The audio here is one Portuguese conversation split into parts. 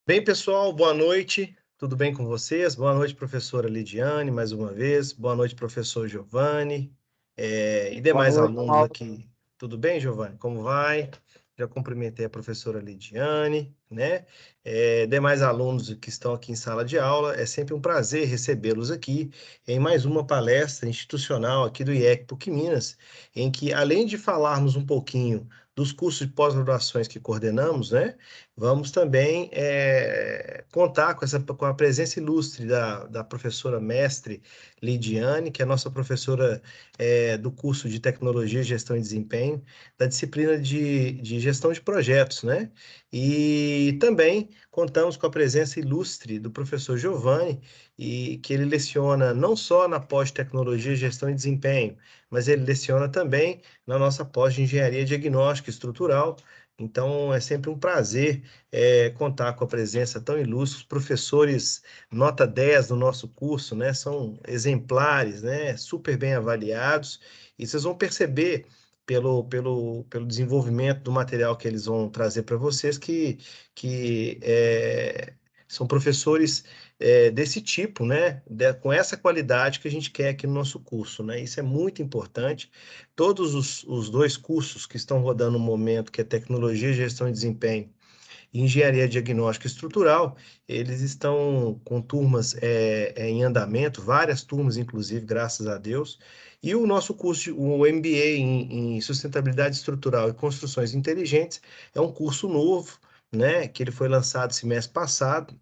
Bem, pessoal, boa noite. Tudo bem com vocês? Boa noite, professora Lidiane, mais uma vez. Boa noite, professor Giovanni, e Boa demais noite, alunos Paulo. aqui. Tudo bem, Giovanni? Como vai? Já cumprimentei a professora Lidiane, né? Demais alunos que estão aqui em sala de aula, é sempre um prazer recebê-los aqui em mais uma palestra institucional aqui do IEC PUC Minas, em que, além de falarmos um pouquinho dos cursos de pós-graduações que coordenamos, né? Vamos também contar com a presença ilustre da professora mestre Lidiane, que é nossa professora do curso de Tecnologia, Gestão e Desempenho, da disciplina de Gestão de Projetos, né? E também contamos com a presença ilustre do professor Giovanni, e que ele leciona não só na pós-tecnologia, gestão e desempenho, mas ele leciona também na nossa pós de engenharia diagnóstica estrutural. Então, é sempre um prazer contar com a presença tão ilustre, os professores nota 10 do nosso curso, né, são exemplares, né, super bem avaliados, e vocês vão perceber pelo desenvolvimento do material que eles vão trazer para vocês que são professores desse tipo, né, com essa qualidade que a gente quer aqui no nosso curso, né, isso é muito importante. Todos os dois cursos que estão rodando no momento, que é Tecnologia, Gestão e Desempenho, e Engenharia Diagnóstica Estrutural, eles estão com turmas em andamento, várias turmas, inclusive, graças a Deus. E o nosso curso, o MBA em Sustentabilidade Estrutural e Construções Inteligentes, é um curso novo, né, que ele foi lançado semestre passado,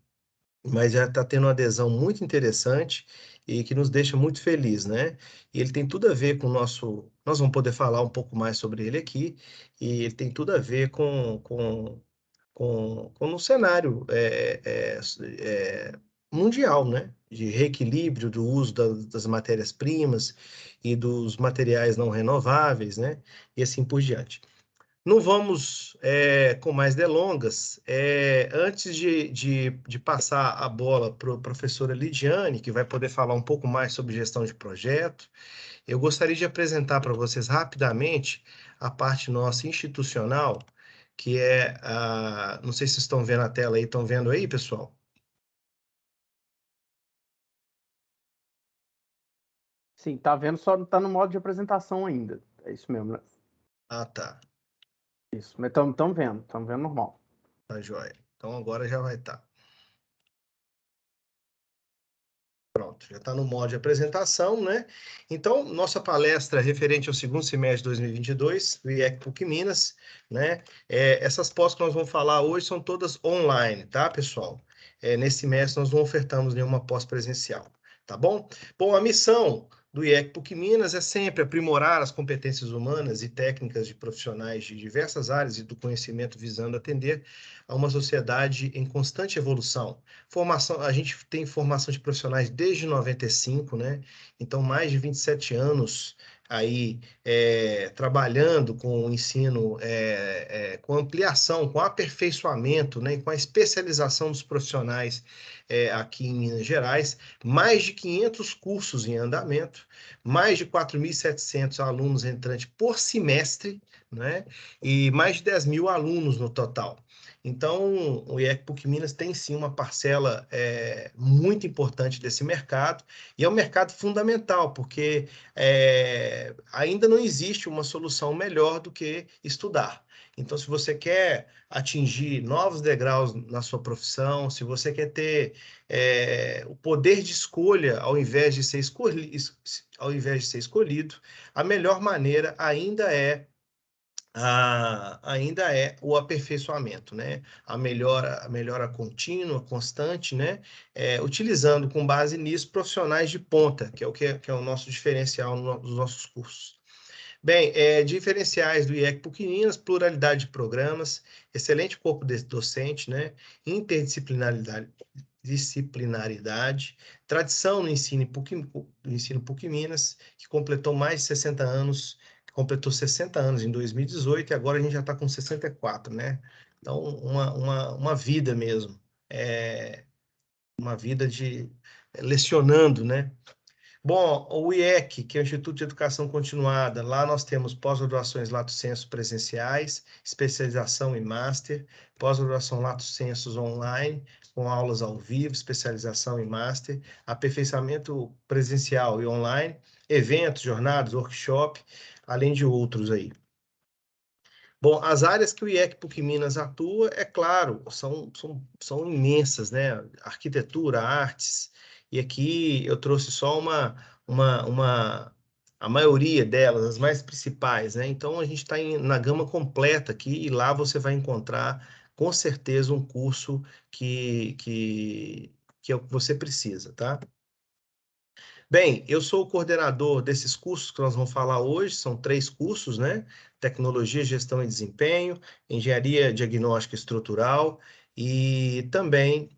mas já está tendo uma adesão muito interessante e que nos deixa muito feliz, né? E ele tem tudo a ver com o nosso. Nós vamos poder falar um pouco mais sobre ele aqui, e ele tem tudo a ver com um cenário mundial, né? De reequilíbrio do uso das matérias-primas e dos materiais não renováveis, né? E assim por diante. Não vamos com mais delongas. Antes de passar a bola para a professora Lidiane, que vai poder falar um pouco mais sobre gestão de projeto, eu gostaria de apresentar para vocês rapidamente a parte nossa institucional, que é a. Não sei se vocês estão vendo a tela aí, estão vendo aí, pessoal? Sim, tá vendo, só não tá no modo de apresentação ainda. É isso mesmo, né? Ah, tá. Isso, mas estamos vendo normal. Tá joia. Então agora já vai estar. Pronto, já está no modo de apresentação, né? Então, nossa palestra referente ao segundo semestre de 2022, do IEC PUC Minas, né? Essas pós que nós vamos falar hoje são todas online, tá, pessoal? Nesse semestre nós não ofertamos nenhuma pós presencial, tá bom? Bom, a missão do IEC PUC Minas é sempre aprimorar as competências humanas e técnicas de profissionais de diversas áreas e do conhecimento visando atender a uma sociedade em constante evolução. Formação, a gente tem formação de profissionais desde 95, né? Então, mais de 27 anos aí trabalhando com o ensino, com ampliação, com aperfeiçoamento, né? E com a especialização dos profissionais aqui em Minas Gerais, mais de 500 cursos em andamento, mais de 4.700 alunos entrantes por semestre, né? E mais de 10 mil alunos no total. Então, o IEC PUC Minas tem sim uma parcela muito importante desse mercado, e é um mercado fundamental, porque ainda não existe uma solução melhor do que estudar. Então, se você quer atingir novos degraus na sua profissão, se você quer ter o poder de escolha ao invés de ser escolhido, a melhor maneira ainda é o aperfeiçoamento, né? A melhora contínua, constante, né? Utilizando com base nisso profissionais de ponta, que é o nosso diferencial nos nossos cursos. Bem, diferenciais do IEC PUC Minas, pluralidade de programas, excelente corpo docente, né? Disciplinaridade, tradição no ensino PUC Minas, que completou mais de 60 anos, completou 60 anos em 2018 e agora a gente já está com 64, né? Então, uma vida mesmo, uma vida de lecionando, né? Bom, o IEC, que é o Instituto de Educação Continuada, lá nós temos pós-graduações Lato Sensu presenciais, especialização em Master, pós-graduação Lato Sensu online, com aulas ao vivo, especialização em Master, aperfeiçoamento presencial e online, eventos, jornadas, workshop, além de outros aí. Bom, as áreas que o IEC PUC Minas atua, é claro, são imensas, né? Arquitetura, artes, e aqui eu trouxe só a maioria delas, as mais principais, né? Então a gente está na gama completa aqui, e lá você vai encontrar com certeza um curso que é o que você precisa, tá? Bem, eu sou o coordenador desses cursos que nós vamos falar hoje, são 3 cursos, né? Tecnologia, Gestão e Desempenho, Engenharia Diagnóstica Estrutural e também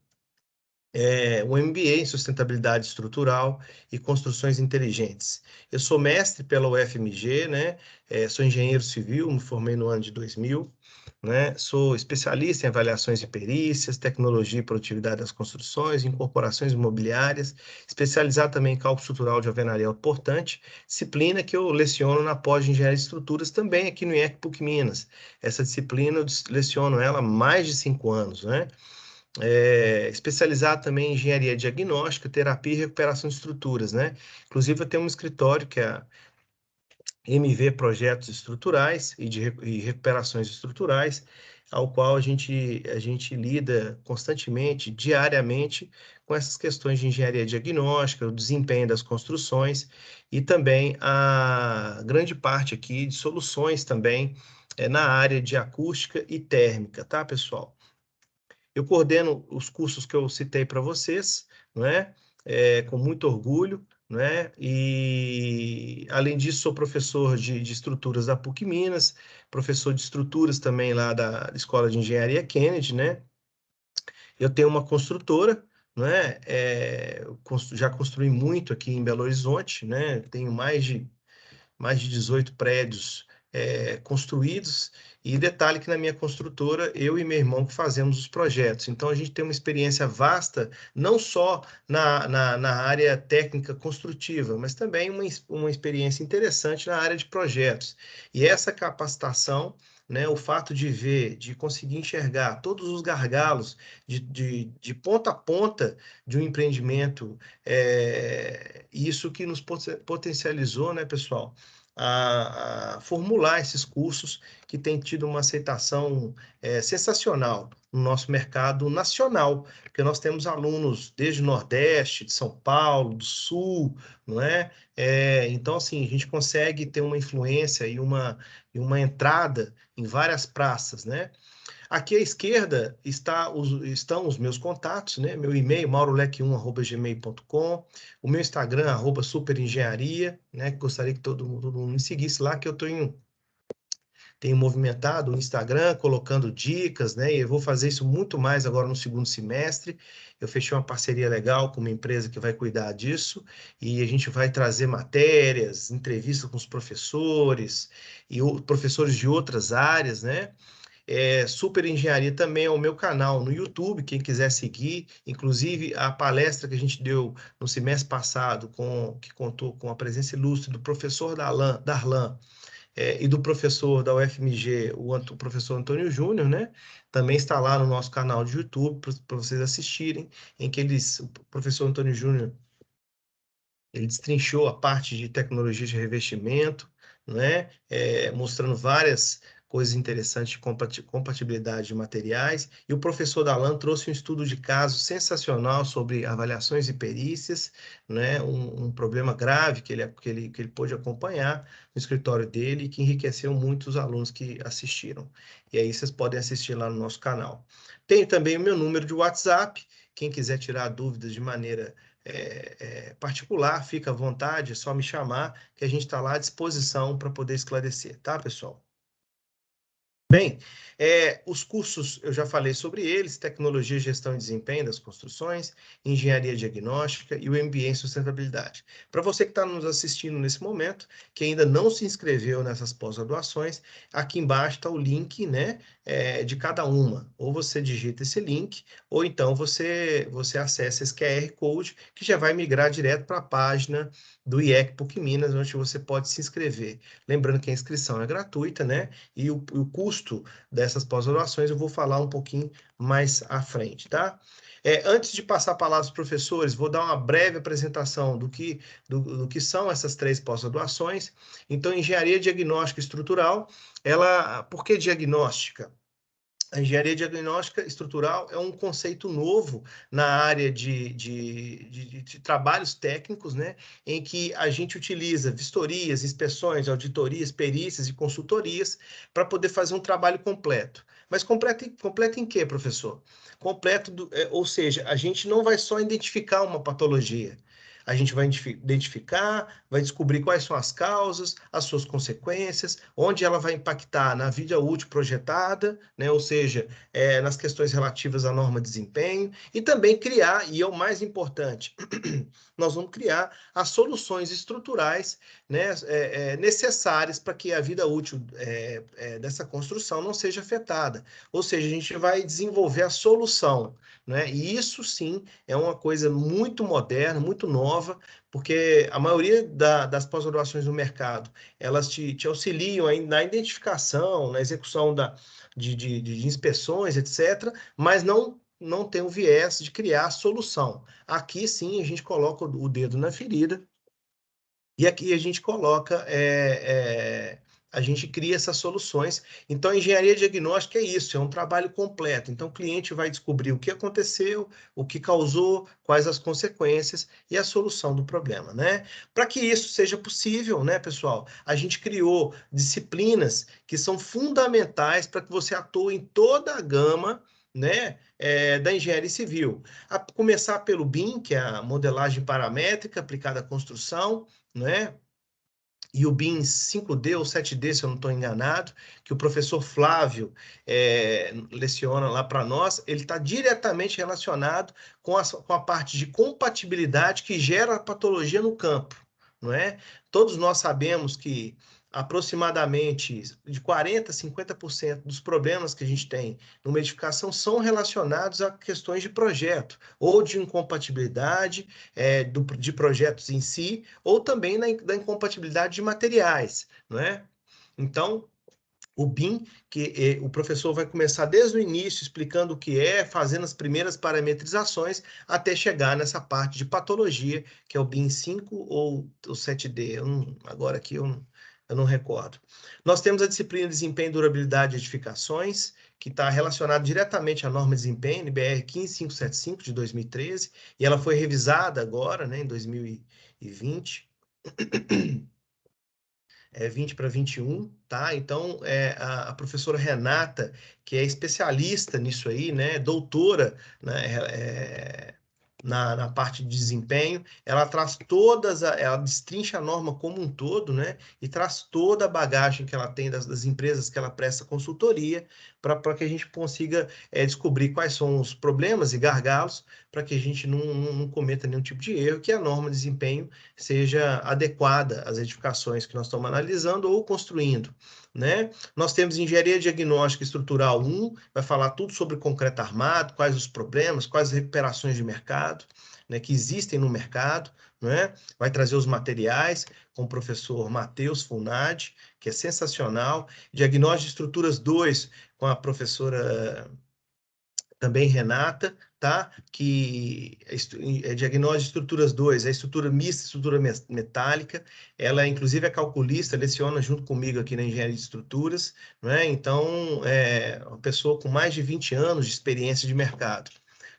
um MBA em Sustentabilidade Estrutural e Construções Inteligentes. Eu sou mestre pela UFMG, né? Sou engenheiro civil, me formei no ano de 2000, né? Sou especialista em avaliações de perícias, tecnologia e produtividade das construções, incorporações imobiliárias, especializado também em cálculo estrutural de alvenaria portante, disciplina que eu leciono na pós de Engenharia de Estruturas, também aqui no IEC PUC Minas. Essa disciplina eu leciono ela há mais de 5 anos, né? Especializado também em engenharia diagnóstica, terapia e recuperação de estruturas, né? Inclusive, eu tenho um escritório que é a MV Projetos Estruturais e Recuperações Estruturais, ao qual a gente lida constantemente, diariamente, com essas questões de engenharia diagnóstica, o desempenho das construções e também a grande parte aqui de soluções também na área de acústica e térmica, tá, pessoal? Eu coordeno os cursos que eu citei para vocês, não é? Com muito orgulho, não é? E, além disso, sou professor de estruturas da PUC Minas, professor de estruturas também lá da Escola de Engenharia Kennedy, né? Eu tenho uma construtora, não é? Já construí muito aqui em Belo Horizonte, né? Tenho mais de 18 prédios construídos. E detalhe que na minha construtora, eu e meu irmão que fazemos os projetos. Então, a gente tem uma experiência vasta, não só na área técnica construtiva, mas também uma experiência interessante na área de projetos. E essa capacitação, né, o fato de ver, de conseguir enxergar todos os gargalos de ponta a ponta de um empreendimento, isso que nos potencializou, né, pessoal, a formular esses cursos que têm tido uma aceitação sensacional no nosso mercado nacional, porque nós temos alunos desde o Nordeste, de São Paulo, do Sul, não é? Então, assim, a gente consegue ter uma influência e uma entrada em várias praças, né? Aqui à esquerda estão os meus contatos, né? Meu e-mail, maurolec1@gmail.com, o meu Instagram, @superengenharia, né? Gostaria que todo mundo me seguisse lá, que eu tenho movimentado o Instagram, colocando dicas, né? E eu vou fazer isso muito mais agora no segundo semestre. Eu fechei uma parceria legal com uma empresa que vai cuidar disso, e a gente vai trazer matérias, entrevistas com os professores e professores de outras áreas, né? Super Engenharia também é o meu canal no YouTube, quem quiser seguir. Inclusive, a palestra que a gente deu no semestre passado, que contou com a presença ilustre do professor Darlan, e do professor da UFMG, o professor Antônio Júnior, né? Também está lá no nosso canal de YouTube para vocês assistirem, em que o professor Antônio Júnior, ele destrinchou a parte de tecnologia de revestimento, né? Mostrando várias coisas interessantes de compatibilidade de materiais. E o professor Dalan trouxe um estudo de caso sensacional sobre avaliações e perícias, né? Um problema grave que ele pôde acompanhar no escritório dele e que enriqueceu muito os alunos que assistiram. E aí vocês podem assistir lá no nosso canal. Tenho também o meu número de WhatsApp. Quem quiser tirar dúvidas de maneira particular, fica à vontade, é só me chamar, que a gente está lá à disposição para poder esclarecer, tá, pessoal? Bem, os cursos, eu já falei sobre eles: Tecnologia, Gestão e Desempenho das Construções, Engenharia Diagnóstica e o MBA em Sustentabilidade. Para você que está nos assistindo nesse momento, que ainda não se inscreveu nessas pós-graduações, aqui embaixo está o link, né, de cada uma. Ou você digita esse link, ou então você acessa esse QR Code, que já vai migrar direto para a página do IEC PUC Minas, onde você pode se inscrever. Lembrando que a inscrição é gratuita, né? E o custo dessas pós-graduações eu vou falar um pouquinho mais à frente, tá? Antes de passar a palavra aos professores, vou dar uma breve apresentação do que são essas 3 pós-graduações. Então, Engenharia Diagnóstica Estrutural, por que diagnóstica? A engenharia diagnóstica estrutural é um conceito novo na área de trabalhos técnicos, né, em que a gente utiliza vistorias, inspeções, auditorias, perícias e consultorias para poder fazer um trabalho completo. Mas completo em quê, professor? Completo, ou seja, a gente não vai só identificar uma patologia. A gente vai identificar, vai descobrir quais são as causas, as suas consequências, onde ela vai impactar na vida útil projetada, né? Ou seja, nas questões relativas à norma de desempenho, e também criar, e é o mais importante, nós vamos criar as soluções estruturais, né, necessárias para que a vida útil dessa construção não seja afetada. Ou seja, a gente vai desenvolver a solução, né? E isso sim é uma coisa muito moderna, muito nova, porque a maioria das pós-graduações no mercado, elas te auxiliam na identificação, na execução de inspeções, etc., mas não tem o viés de criar a solução. Aqui sim a gente coloca o dedo na ferida e aqui a gente coloca, a gente cria essas soluções. Então, a engenharia diagnóstica é isso, é um trabalho completo. Então, o cliente vai descobrir o que aconteceu, o que causou, quais as consequências e a solução do problema, né? Para que isso seja possível, né, pessoal, a gente criou disciplinas que são fundamentais para que você atue em toda a gama, né, da engenharia civil. A começar pelo BIM, que é a modelagem paramétrica aplicada à construção, né? E o BIM 5D ou 7D, se eu não estou enganado, que o professor Flávio leciona lá para nós, ele está diretamente relacionado com a parte de compatibilidade que gera a patologia no campo, não é? Todos nós sabemos que aproximadamente de 40% a 50% dos problemas que a gente tem numa edificação são relacionados a questões de projeto, ou de incompatibilidade de projetos em si, ou também da incompatibilidade de materiais, não é? Então, o BIM, que o professor vai começar desde o início explicando o que é, fazendo as primeiras parametrizações, até chegar nessa parte de patologia, que é o BIM 5 ou o 7D. Agora aqui eu não recordo. Nós temos a disciplina de Desempenho e Durabilidade de Edificações, que está relacionada diretamente à norma de desempenho, NBR 15575 de 2013, e ela foi revisada agora, né, em 2020. 20 para 21, tá? Então, a professora Renata, que é especialista nisso aí, né, doutora, né, na parte de desempenho, ela traz ela destrincha a norma como um todo, né, e traz toda a bagagem que ela tem das empresas que ela presta consultoria, para que a gente consiga descobrir quais são os problemas e gargalos, para que a gente não cometa nenhum tipo de erro, que a norma de desempenho seja adequada às edificações que nós estamos analisando ou construindo, né? Nós temos engenharia diagnóstica estrutural 1, vai falar tudo sobre concreto armado, quais os problemas, quais as recuperações de mercado, né, que existem no mercado, né? Vai trazer os materiais com o professor Matheus Funadi, que é sensacional. Diagnóstico de estruturas 2, com a professora também Renata, tá? Que diagnóstico de estruturas 2, a estrutura mista, estrutura metálica, ela inclusive é calculista, leciona junto comigo aqui na engenharia de estruturas, né? Então, uma pessoa com mais de 20 anos de experiência de mercado.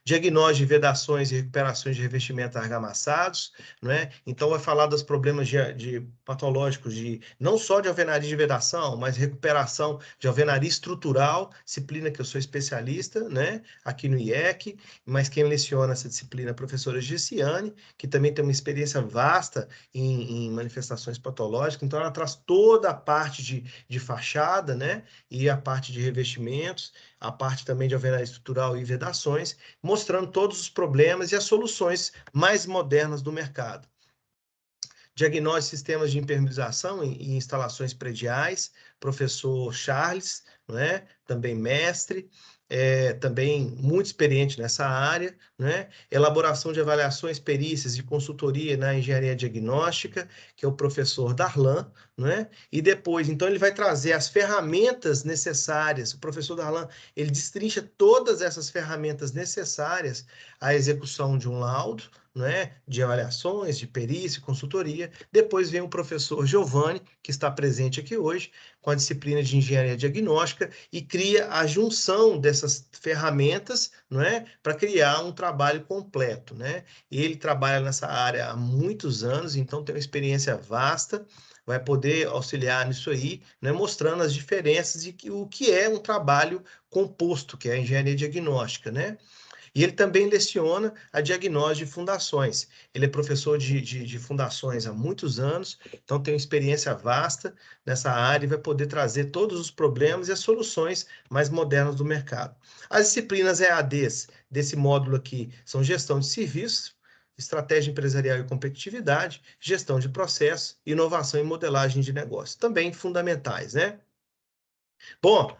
diagnóstico de vedações e recuperações de revestimentos argamassados, não é? Então, vai falar dos problemas de patológicos, não só de alvenaria de vedação, mas recuperação de alvenaria estrutural, disciplina que eu sou especialista, né? Aqui no IEC, mas quem leciona essa disciplina é a professora Gessiane, que também tem uma experiência vasta em manifestações patológicas, então ela traz toda a parte de fachada, né? E a parte de revestimentos, a parte também de alvenaria estrutural e vedações, mostrando todos os problemas e as soluções mais modernas do mercado. Diagnóstico de sistemas de impermeabilização em instalações prediais, professor Charles, né? Também mestre, também muito experiente nessa área, né? Elaboração de avaliações, perícias e consultoria na engenharia diagnóstica, que é o professor Darlan, né? E depois, então, ele vai trazer as ferramentas necessárias. O professor Darlan, ele destrincha todas essas ferramentas necessárias à execução de um laudo, né, de avaliações, de perícia, consultoria. Depois vem o professor Giovanni, que está presente aqui hoje, com a disciplina de engenharia diagnóstica, e cria a junção dessas ferramentas, não é, para criar um trabalho completo, né? Ele trabalha nessa área há muitos anos, então tem uma experiência vasta, vai poder auxiliar nisso aí, né, mostrando as diferenças e o que é um trabalho composto, que é a engenharia diagnóstica, né? E ele também leciona a diagnóstico de fundações. Ele é professor de fundações há muitos anos, então tem uma experiência vasta nessa área e vai poder trazer todos os problemas e as soluções mais modernas do mercado. As disciplinas EADs desse módulo aqui são gestão de serviços, estratégia empresarial e competitividade, gestão de processos, inovação e modelagem de negócio. Também fundamentais, né? Bom,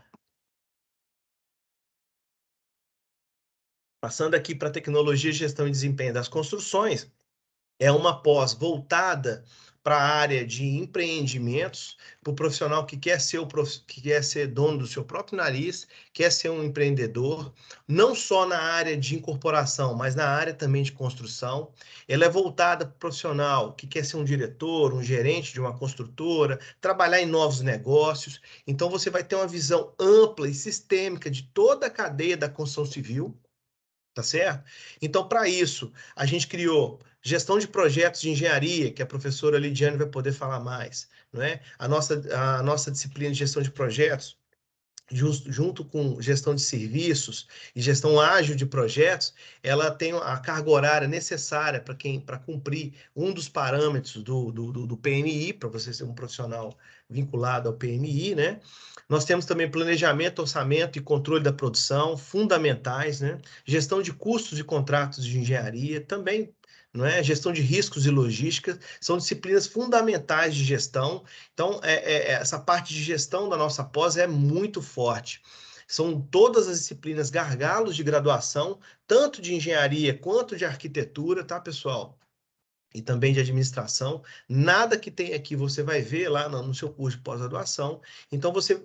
passando aqui para tecnologia, gestão e desempenho das construções, é uma pós voltada para a área de empreendimentos, para o profissional que quer ser dono do seu próprio nariz, quer ser um empreendedor, não só na área de incorporação, mas na área também de construção. Ela é voltada para o profissional que quer ser um diretor, um gerente de uma construtora, trabalhar em novos negócios. Então, você vai ter uma visão ampla e sistêmica de toda a cadeia da construção civil. Tá certo? Então, para isso, a gente criou gestão de projetos de engenharia, que a professora Lidiane vai poder falar mais, não é? A nossa disciplina de gestão de projetos, junto com gestão de serviços e gestão ágil de projetos, ela tem a carga horária necessária para cumprir um dos parâmetros do PMI, para você ser um profissional vinculado ao PMI, né? Nós temos também planejamento, orçamento e controle da produção, fundamentais, né? Gestão de custos e contratos de engenharia, também, não é? Gestão de riscos e logística, são disciplinas fundamentais de gestão. Então, essa parte de gestão da nossa pós é muito forte. São todas as disciplinas gargalos de graduação, tanto de engenharia quanto de arquitetura, tá, pessoal? E também de administração. Nada que tem aqui você vai ver lá no seu curso de pós-graduação. Então, você,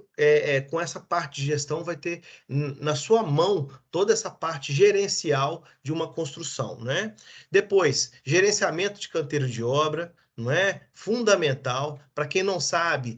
com essa parte de gestão, vai ter na sua mão toda essa parte gerencial de uma construção, né? Depois, gerenciamento de canteiro de obra, não é? Fundamental. Para quem não sabe,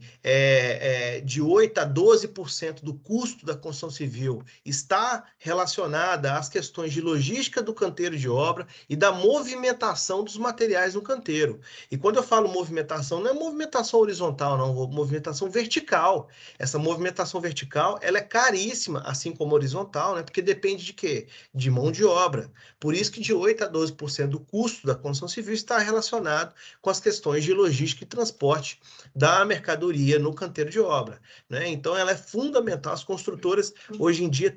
de 8% a 12% do custo da construção civil está relacionada às questões de logística do canteiro de obra e da movimentação dos materiais no canteiro. E quando eu falo movimentação, não é movimentação horizontal, não, é movimentação vertical. Essa movimentação vertical, ela é caríssima, assim como horizontal, né? Porque depende de quê? De mão de obra. Por isso que de 8% a 12% do custo da construção civil está relacionado com as questões de logística e transporte da mercadoria no canteiro de obra, né? Então, ela é fundamental. As construtoras, hoje em dia,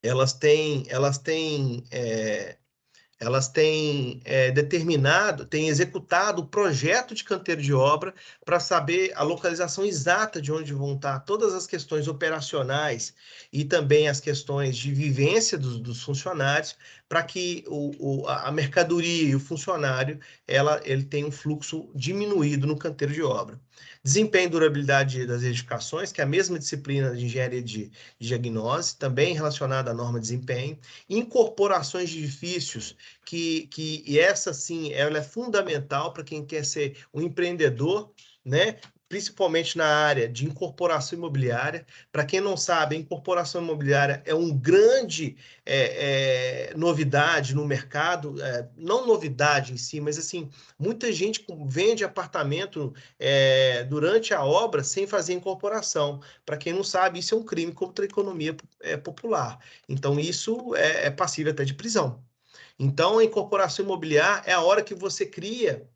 elas têm determinado, têm executado o projeto de canteiro de obra para saber a localização exata de onde vão estar todas as questões operacionais e também as questões de vivência dos funcionários, para que a mercadoria e o funcionário ele tenha um fluxo diminuído no canteiro de obra. Desempenho e durabilidade das edificações, que é a mesma disciplina de engenharia de diagnose, também relacionada à norma de desempenho. Incorporações de edifícios, e essa sim, ela é fundamental para quem quer ser um empreendedor, né? principalmente na área de incorporação imobiliária. Para quem não sabe, a incorporação imobiliária é uma grande novidade no mercado, não novidade em si, mas assim, muita gente vende apartamento durante a obra sem fazer incorporação. Para quem não sabe, isso é um crime contra a economia popular. Então, isso é passível até de prisão. Então, a incorporação imobiliária é a hora que você cria,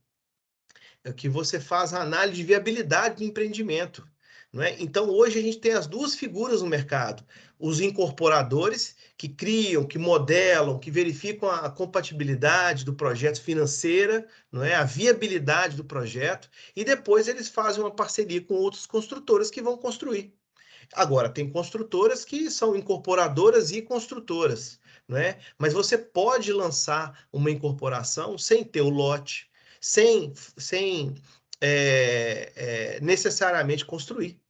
que você faz a análise de viabilidade do empreendimento. Não é? Então, hoje a gente tem as duas figuras no mercado: os incorporadores, que criam, que modelam, que verificam a compatibilidade do projeto financeira, não é? A viabilidade do projeto, e depois eles fazem uma parceria com outros construtores que vão construir. Agora, tem construtoras que são incorporadoras e construtoras, não é? Mas você pode lançar uma incorporação sem ter o lote, sem necessariamente construir.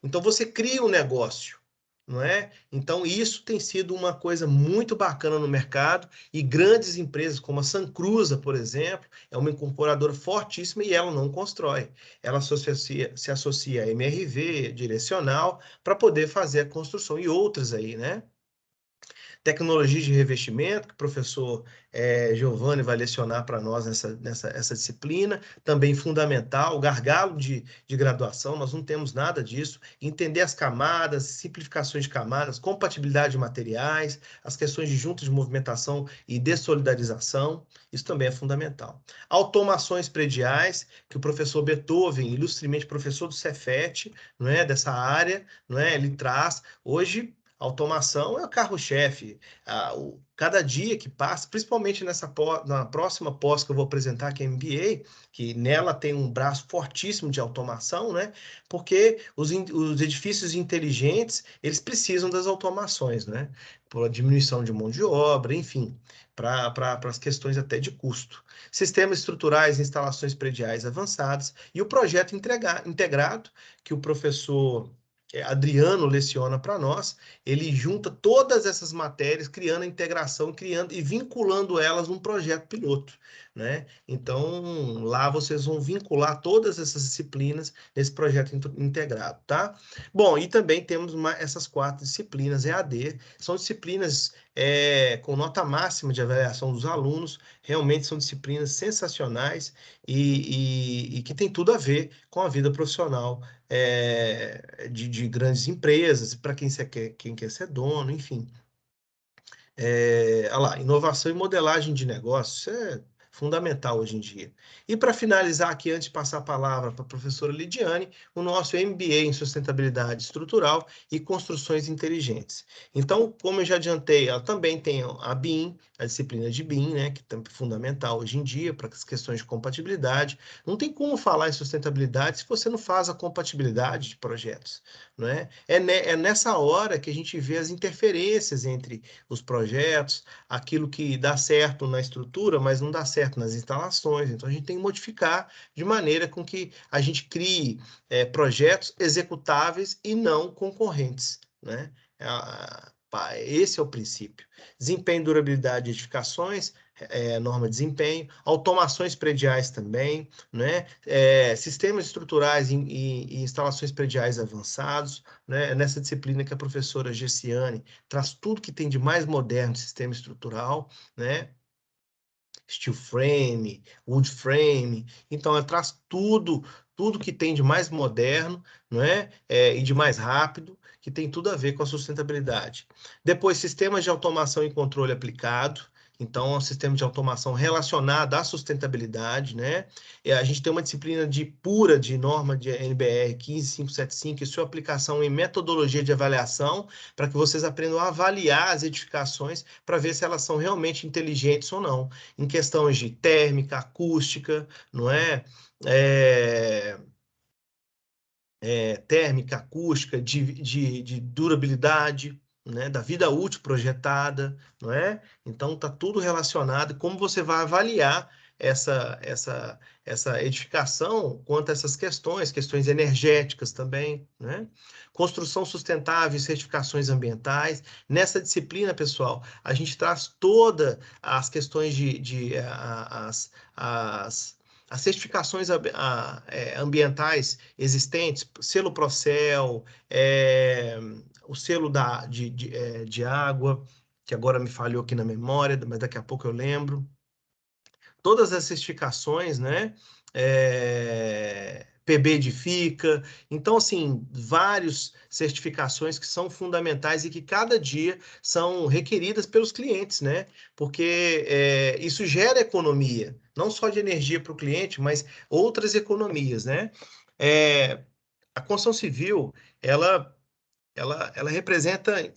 Então, você cria um negócio, não é? Então, isso tem sido uma coisa muito bacana no mercado, e grandes empresas como a Sancruza, por exemplo, é uma incorporadora fortíssima e ela não constrói. Ela se associa a MRV, Direcional, para poder fazer a construção, e outras aí, né? Tecnologia de revestimento, que o professor Giovanni vai lecionar para nós essa disciplina, também fundamental, o gargalo de graduação, nós não temos nada disso, entender as camadas, simplificações de camadas, compatibilidade de materiais, as questões de juntas de movimentação e dessolidarização, isso também é fundamental. Automações prediais, que o professor Beethoven, ilustremente professor do Cefet, não é, dessa área, não é, ele traz, hoje, automação é o carro-chefe. Cada dia que passa, principalmente na próxima pós que eu vou apresentar, que é MBA, que nela tem um braço fortíssimo de automação, né? Porque os edifícios inteligentes, eles precisam das automações, né? Por diminuição de mão de obra, enfim, para as questões até de custo. Sistemas estruturais e instalações prediais avançadas, e o projeto integrado, que o professor Adriano leciona para nós. Ele junta todas essas matérias, criando a integração, criando e vinculando elas num projeto piloto, né? Então, lá vocês vão vincular todas essas disciplinas nesse projeto integrado, tá? Bom, e também temos essas 4 disciplinas EAD, são disciplinas com nota máxima de avaliação dos alunos, realmente são disciplinas sensacionais e que tem tudo a ver com a vida profissional de grandes empresas, para quem quer ser dono, enfim. Olha lá, inovação e modelagem de negócios, isso é fundamental hoje em dia. E para finalizar aqui, antes de passar a palavra para a professora Lidiane, o nosso MBA em Sustentabilidade Estrutural e Construções Inteligentes. Então, como eu já adiantei, ela também tem a BIM, a disciplina de BIM, né, que é fundamental hoje em dia para as questões de compatibilidade. Não tem como falar em sustentabilidade se você não faz a compatibilidade de projetos, não é? É nessa hora que a gente vê as interferências entre os projetos, aquilo que dá certo na estrutura, mas não dá certo nas instalações. Então, a gente tem que modificar de maneira com que a gente crie projetos executáveis e não concorrentes, né? Esse é o princípio. Desempenho e durabilidade de edificações, norma de desempenho, automações prediais também, né? Sistemas estruturais e instalações prediais avançados, né? Nessa disciplina que a professora Gessiane traz tudo que tem de mais moderno de sistema estrutural, né? Steel frame, wood frame, então ela traz tudo que tem de mais moderno, não é? E de mais rápido, que tem tudo a ver com a sustentabilidade. Depois, sistemas de automação e controle aplicado, então, é um sistema de automação relacionado à sustentabilidade, né? A gente tem uma disciplina pura de norma de NBR 15575 e sua aplicação em metodologia de avaliação, para que vocês aprendam a avaliar as edificações para ver se elas são realmente inteligentes ou não, em questões de térmica, acústica, não é? Térmica, acústica, de durabilidade, né, da vida útil projetada, não é? Então, está tudo relacionado. Como você vai avaliar essa edificação quanto a essas questões energéticas também, né? Construção sustentável e certificações ambientais. Nessa disciplina, pessoal, a gente traz todas as questões as certificações ambientais existentes, selo Procel, o selo de água, que agora me falhou aqui na memória, mas daqui a pouco eu lembro. Todas as certificações, né? PB Edifica. Então, assim, várias certificações que são fundamentais e que cada dia são requeridas pelos clientes, né? Porque isso gera economia, não só de energia para o cliente, mas outras economias, né? A construção civil, ela representa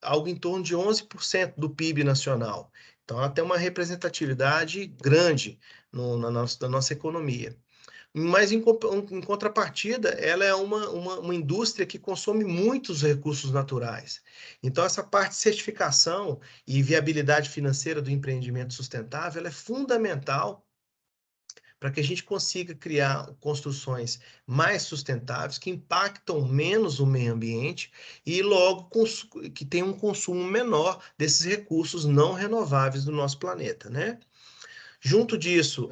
algo em torno de 11% do PIB nacional. Então, ela tem uma representatividade grande na nossa economia. Mas, em contrapartida, ela é uma indústria que consome muitos recursos naturais. Então, essa parte de certificação e viabilidade financeira do empreendimento sustentável é fundamental para que a gente consiga criar construções mais sustentáveis, que impactam menos o meio ambiente e logo que tem um consumo menor desses recursos não renováveis do nosso planeta, né? Junto disso,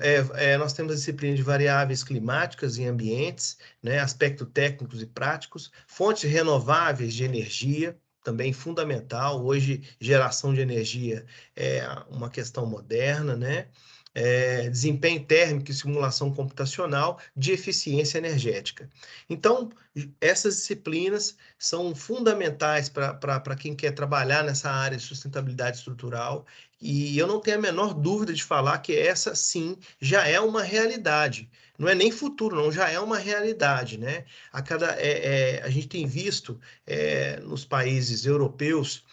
nós temos a disciplina de variáveis climáticas e ambientes, né, aspectos técnicos e práticos, fontes renováveis de energia, também fundamental. Hoje, geração de energia é uma questão moderna, né? Desempenho térmico e simulação computacional de eficiência energética. Então, essas disciplinas são fundamentais para quem quer trabalhar nessa área de sustentabilidade estrutural, e eu não tenho a menor dúvida de falar que essa, sim, já é uma realidade. Não é nem futuro, não, já é uma realidade, né? A gente tem visto nos países europeus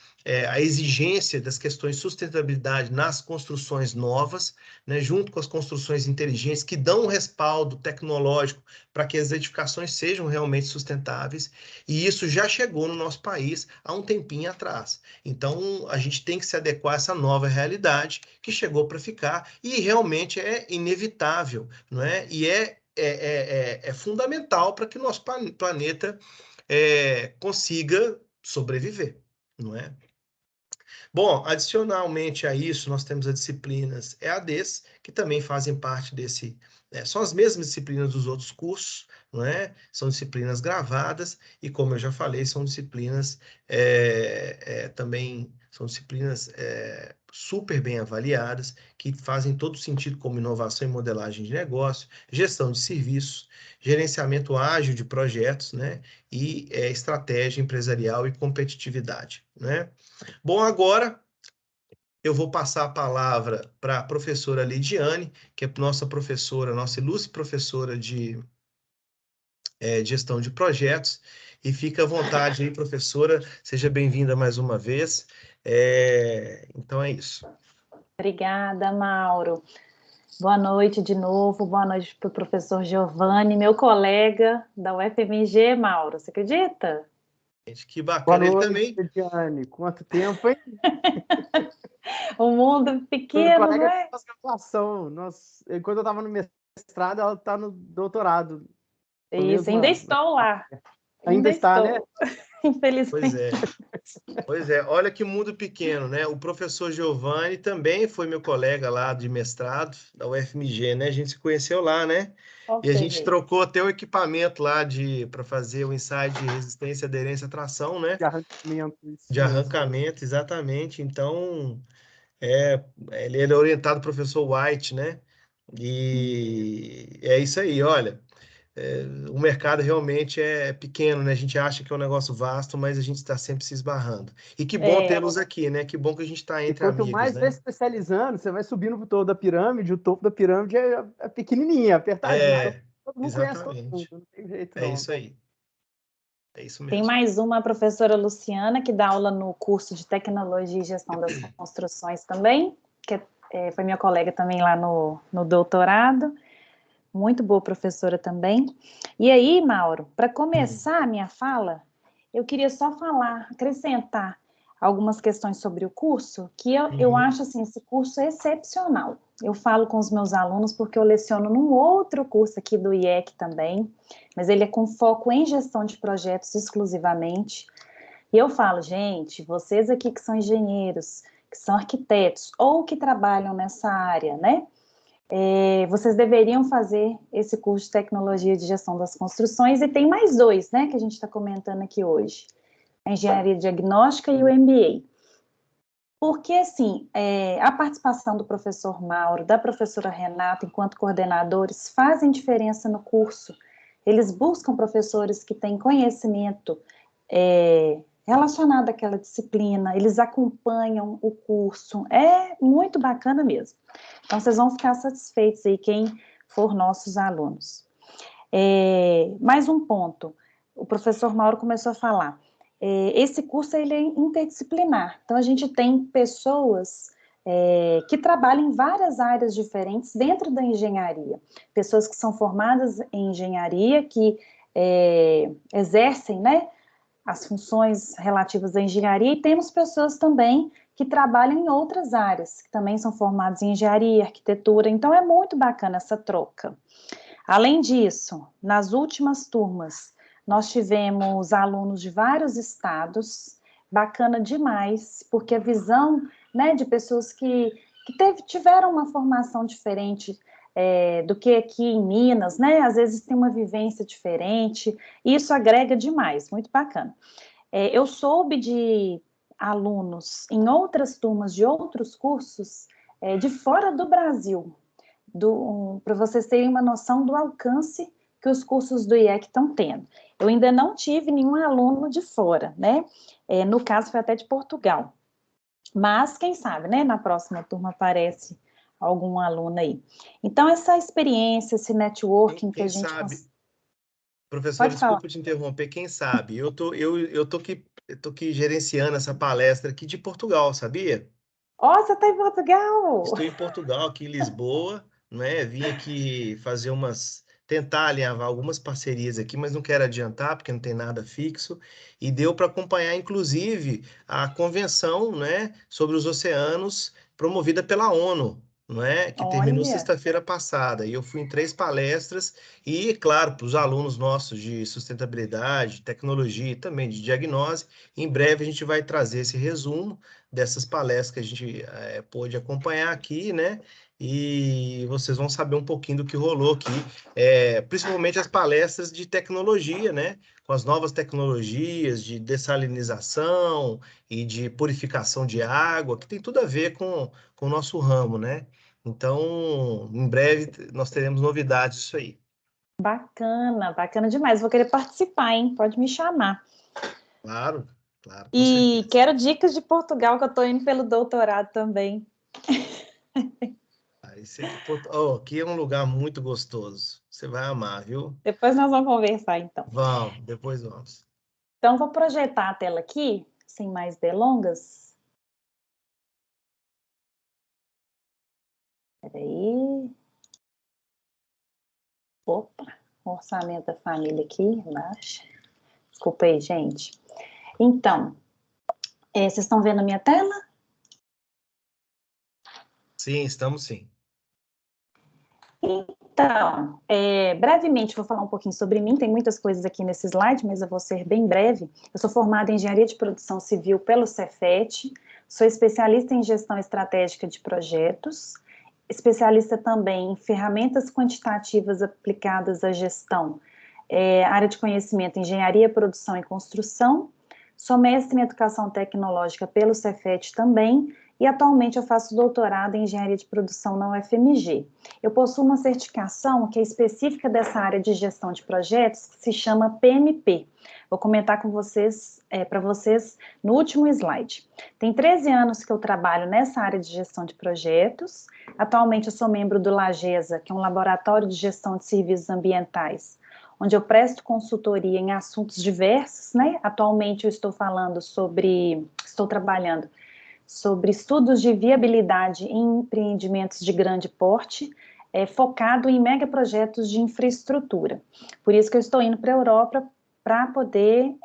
a exigência das questões de sustentabilidade nas construções novas, né, junto com as construções inteligentes, que dão um respaldo tecnológico para que as edificações sejam realmente sustentáveis, e isso já chegou no nosso país há um tempinho atrás. Então, a gente tem que se adequar a essa nova realidade que chegou para ficar, e realmente é inevitável, não é? E é fundamental para que o nosso planeta consiga sobreviver, não é? Bom, adicionalmente a isso, nós temos as disciplinas EADs, que também fazem parte desse. São as mesmas disciplinas dos outros cursos, não é? São disciplinas gravadas, e como eu já falei, são disciplinas também. São disciplinas super bem avaliadas, que fazem todo sentido como inovação e modelagem de negócio, gestão de serviços, gerenciamento ágil de projetos, né? E estratégia empresarial e competitividade, né? Bom, agora eu vou passar a palavra para a professora Lidiane, que é nossa professora, nossa ilustre professora de gestão de projetos. E fica à vontade aí, professora, seja bem-vinda mais uma vez. Então é isso. Obrigada, Mauro. Boa noite de novo, boa noite para o professor Giovanni, meu colega da UFMG, Mauro, você acredita? Gente, que bacana, Boa ele noite, também... Lidiane. Quanto tempo, hein? O mundo Meu pequeno, colega não de é? pós-graduação. Enquanto eu estava no mestrado, ela está no doutorado. Isso, ainda estou lá. Ainda está, né? Infelizmente. Pois é, olha que mundo pequeno, né? O professor Giovanni também foi meu colega lá de mestrado da UFMG, né? A gente se conheceu lá, né? Ó, E a você gente vê. trocou até o equipamento lá para fazer o ensaio de resistência, aderência, tração, né? De arrancamento, isso De mesmo. arrancamento, exatamente. Então, ele é orientado pelo professor White, né? E é isso aí, olha. O mercado realmente é pequeno, né? A gente acha que é um negócio vasto, mas a gente está sempre se esbarrando. E que bom É, tê-los aqui, né? Que bom que a gente está E entre quanto amigos, mais vai né? se especializando, você vai subindo para o topo da pirâmide, o topo da pirâmide é pequenininha, apertadinho. Então, É, todo mundo conhece todo mundo, exatamente. não tem jeito, É não. isso aí. É isso tem mesmo. mais uma, a professora Luciana, que dá aula no curso de Tecnologia e Gestão das Construções também, que foi minha colega também lá no doutorado. Muito boa professora também. E aí, Mauro, para começar a minha fala, eu queria só acrescentar algumas questões sobre o curso, que eu acho assim, esse curso é excepcional. Eu falo com os meus alunos porque eu leciono num outro curso aqui do IEC também, mas ele é com foco em gestão de projetos exclusivamente. E eu falo, gente, vocês aqui que são engenheiros, que são arquitetos ou que trabalham nessa área, né? vocês deveriam fazer esse curso de Tecnologia de Gestão das Construções, e tem mais dois, né, que a gente está comentando aqui hoje, a Engenharia Diagnóstica e o MBA. Porque, assim, a participação do professor Mauro, da professora Renata, enquanto coordenadores, fazem diferença no curso. Eles buscam professores que têm conhecimento relacionado àquela disciplina, eles acompanham o curso, é muito bacana mesmo. Então, vocês vão ficar satisfeitos aí, quem for nossos alunos. Mais um ponto, o professor Mauro começou a falar, esse curso ele é interdisciplinar, então a gente tem pessoas que trabalham em várias áreas diferentes dentro da engenharia, pessoas que são formadas em engenharia, que exercem, né, as funções relativas à engenharia, e temos pessoas também que trabalham em outras áreas, que também são formadas em engenharia, arquitetura, então é muito bacana essa troca. Além disso, nas últimas turmas, nós tivemos alunos de vários estados, bacana demais, porque a visão, né, de pessoas que tiveram uma formação diferente do que aqui em Minas, né, às vezes tem uma vivência diferente, e isso agrega demais, muito bacana. Eu soube de alunos em outras turmas de outros cursos de fora do Brasil, para vocês terem uma noção do alcance que os cursos do IEC estão tendo. Eu ainda não tive nenhum aluno de fora, né? No caso, foi até de Portugal. Mas, quem sabe, né? Na próxima turma aparece algum aluno aí. Então, essa experiência, esse networking que a gente... Professor, desculpa te interromper, quem sabe? Eu tô aqui gerenciando essa palestra aqui de Portugal, sabia? Você está em Portugal? Estou em Portugal, aqui em Lisboa, né? Vim aqui tentar alinhavar algumas parcerias aqui, mas não quero adiantar, porque não tem nada fixo, e deu para acompanhar, inclusive, a convenção, né, sobre os oceanos, promovida pela ONU, não é? Que terminou sexta-feira passada, e eu fui em 3 palestras, e, claro, para os alunos nossos de sustentabilidade, tecnologia e também de diagnose, em breve a gente vai trazer esse resumo dessas palestras que a gente pôde acompanhar aqui, né? E vocês vão saber um pouquinho do que rolou aqui, principalmente as palestras de tecnologia, né? Com as novas tecnologias de dessalinização e de purificação de água, que tem tudo a ver com o nosso ramo, né? Então, em breve nós teremos novidades disso aí. Bacana, bacana demais. Vou querer participar, hein? Pode me chamar. Claro, claro. E quero dicas de Portugal, que eu estou indo pelo doutorado também. Aqui é um lugar muito gostoso. Você vai amar, viu? Depois nós vamos conversar, então. Depois vamos. Então, vou projetar a tela aqui, sem mais delongas. Espera aí. Opa, orçamento da família aqui, baixa. Desculpa aí, gente. Então, vocês estão vendo a minha tela? Sim, estamos sim. Então, brevemente vou falar um pouquinho sobre mim, tem muitas coisas aqui nesse slide, mas eu vou ser bem breve. Eu sou formada em Engenharia de Produção Civil pelo Cefet, sou especialista em Gestão Estratégica de Projetos, especialista também em ferramentas quantitativas aplicadas à gestão, área de conhecimento Engenharia, Produção e Construção, sou mestre em Educação Tecnológica pelo Cefet também, e atualmente eu faço doutorado em Engenharia de Produção na UFMG. Eu possuo uma certificação que é específica dessa área de gestão de projetos, que se chama PMP. Vou comentar com vocês, para vocês no último slide. Tem 13 anos que eu trabalho nessa área de gestão de projetos. Atualmente eu sou membro do LAGESA, que é um laboratório de gestão de serviços ambientais, onde eu presto consultoria em assuntos diversos, né? Atualmente eu estou trabalhando sobre estudos de viabilidade em empreendimentos de grande porte, focado em megaprojetos de infraestrutura. Por isso que eu estou indo para a Europa para poder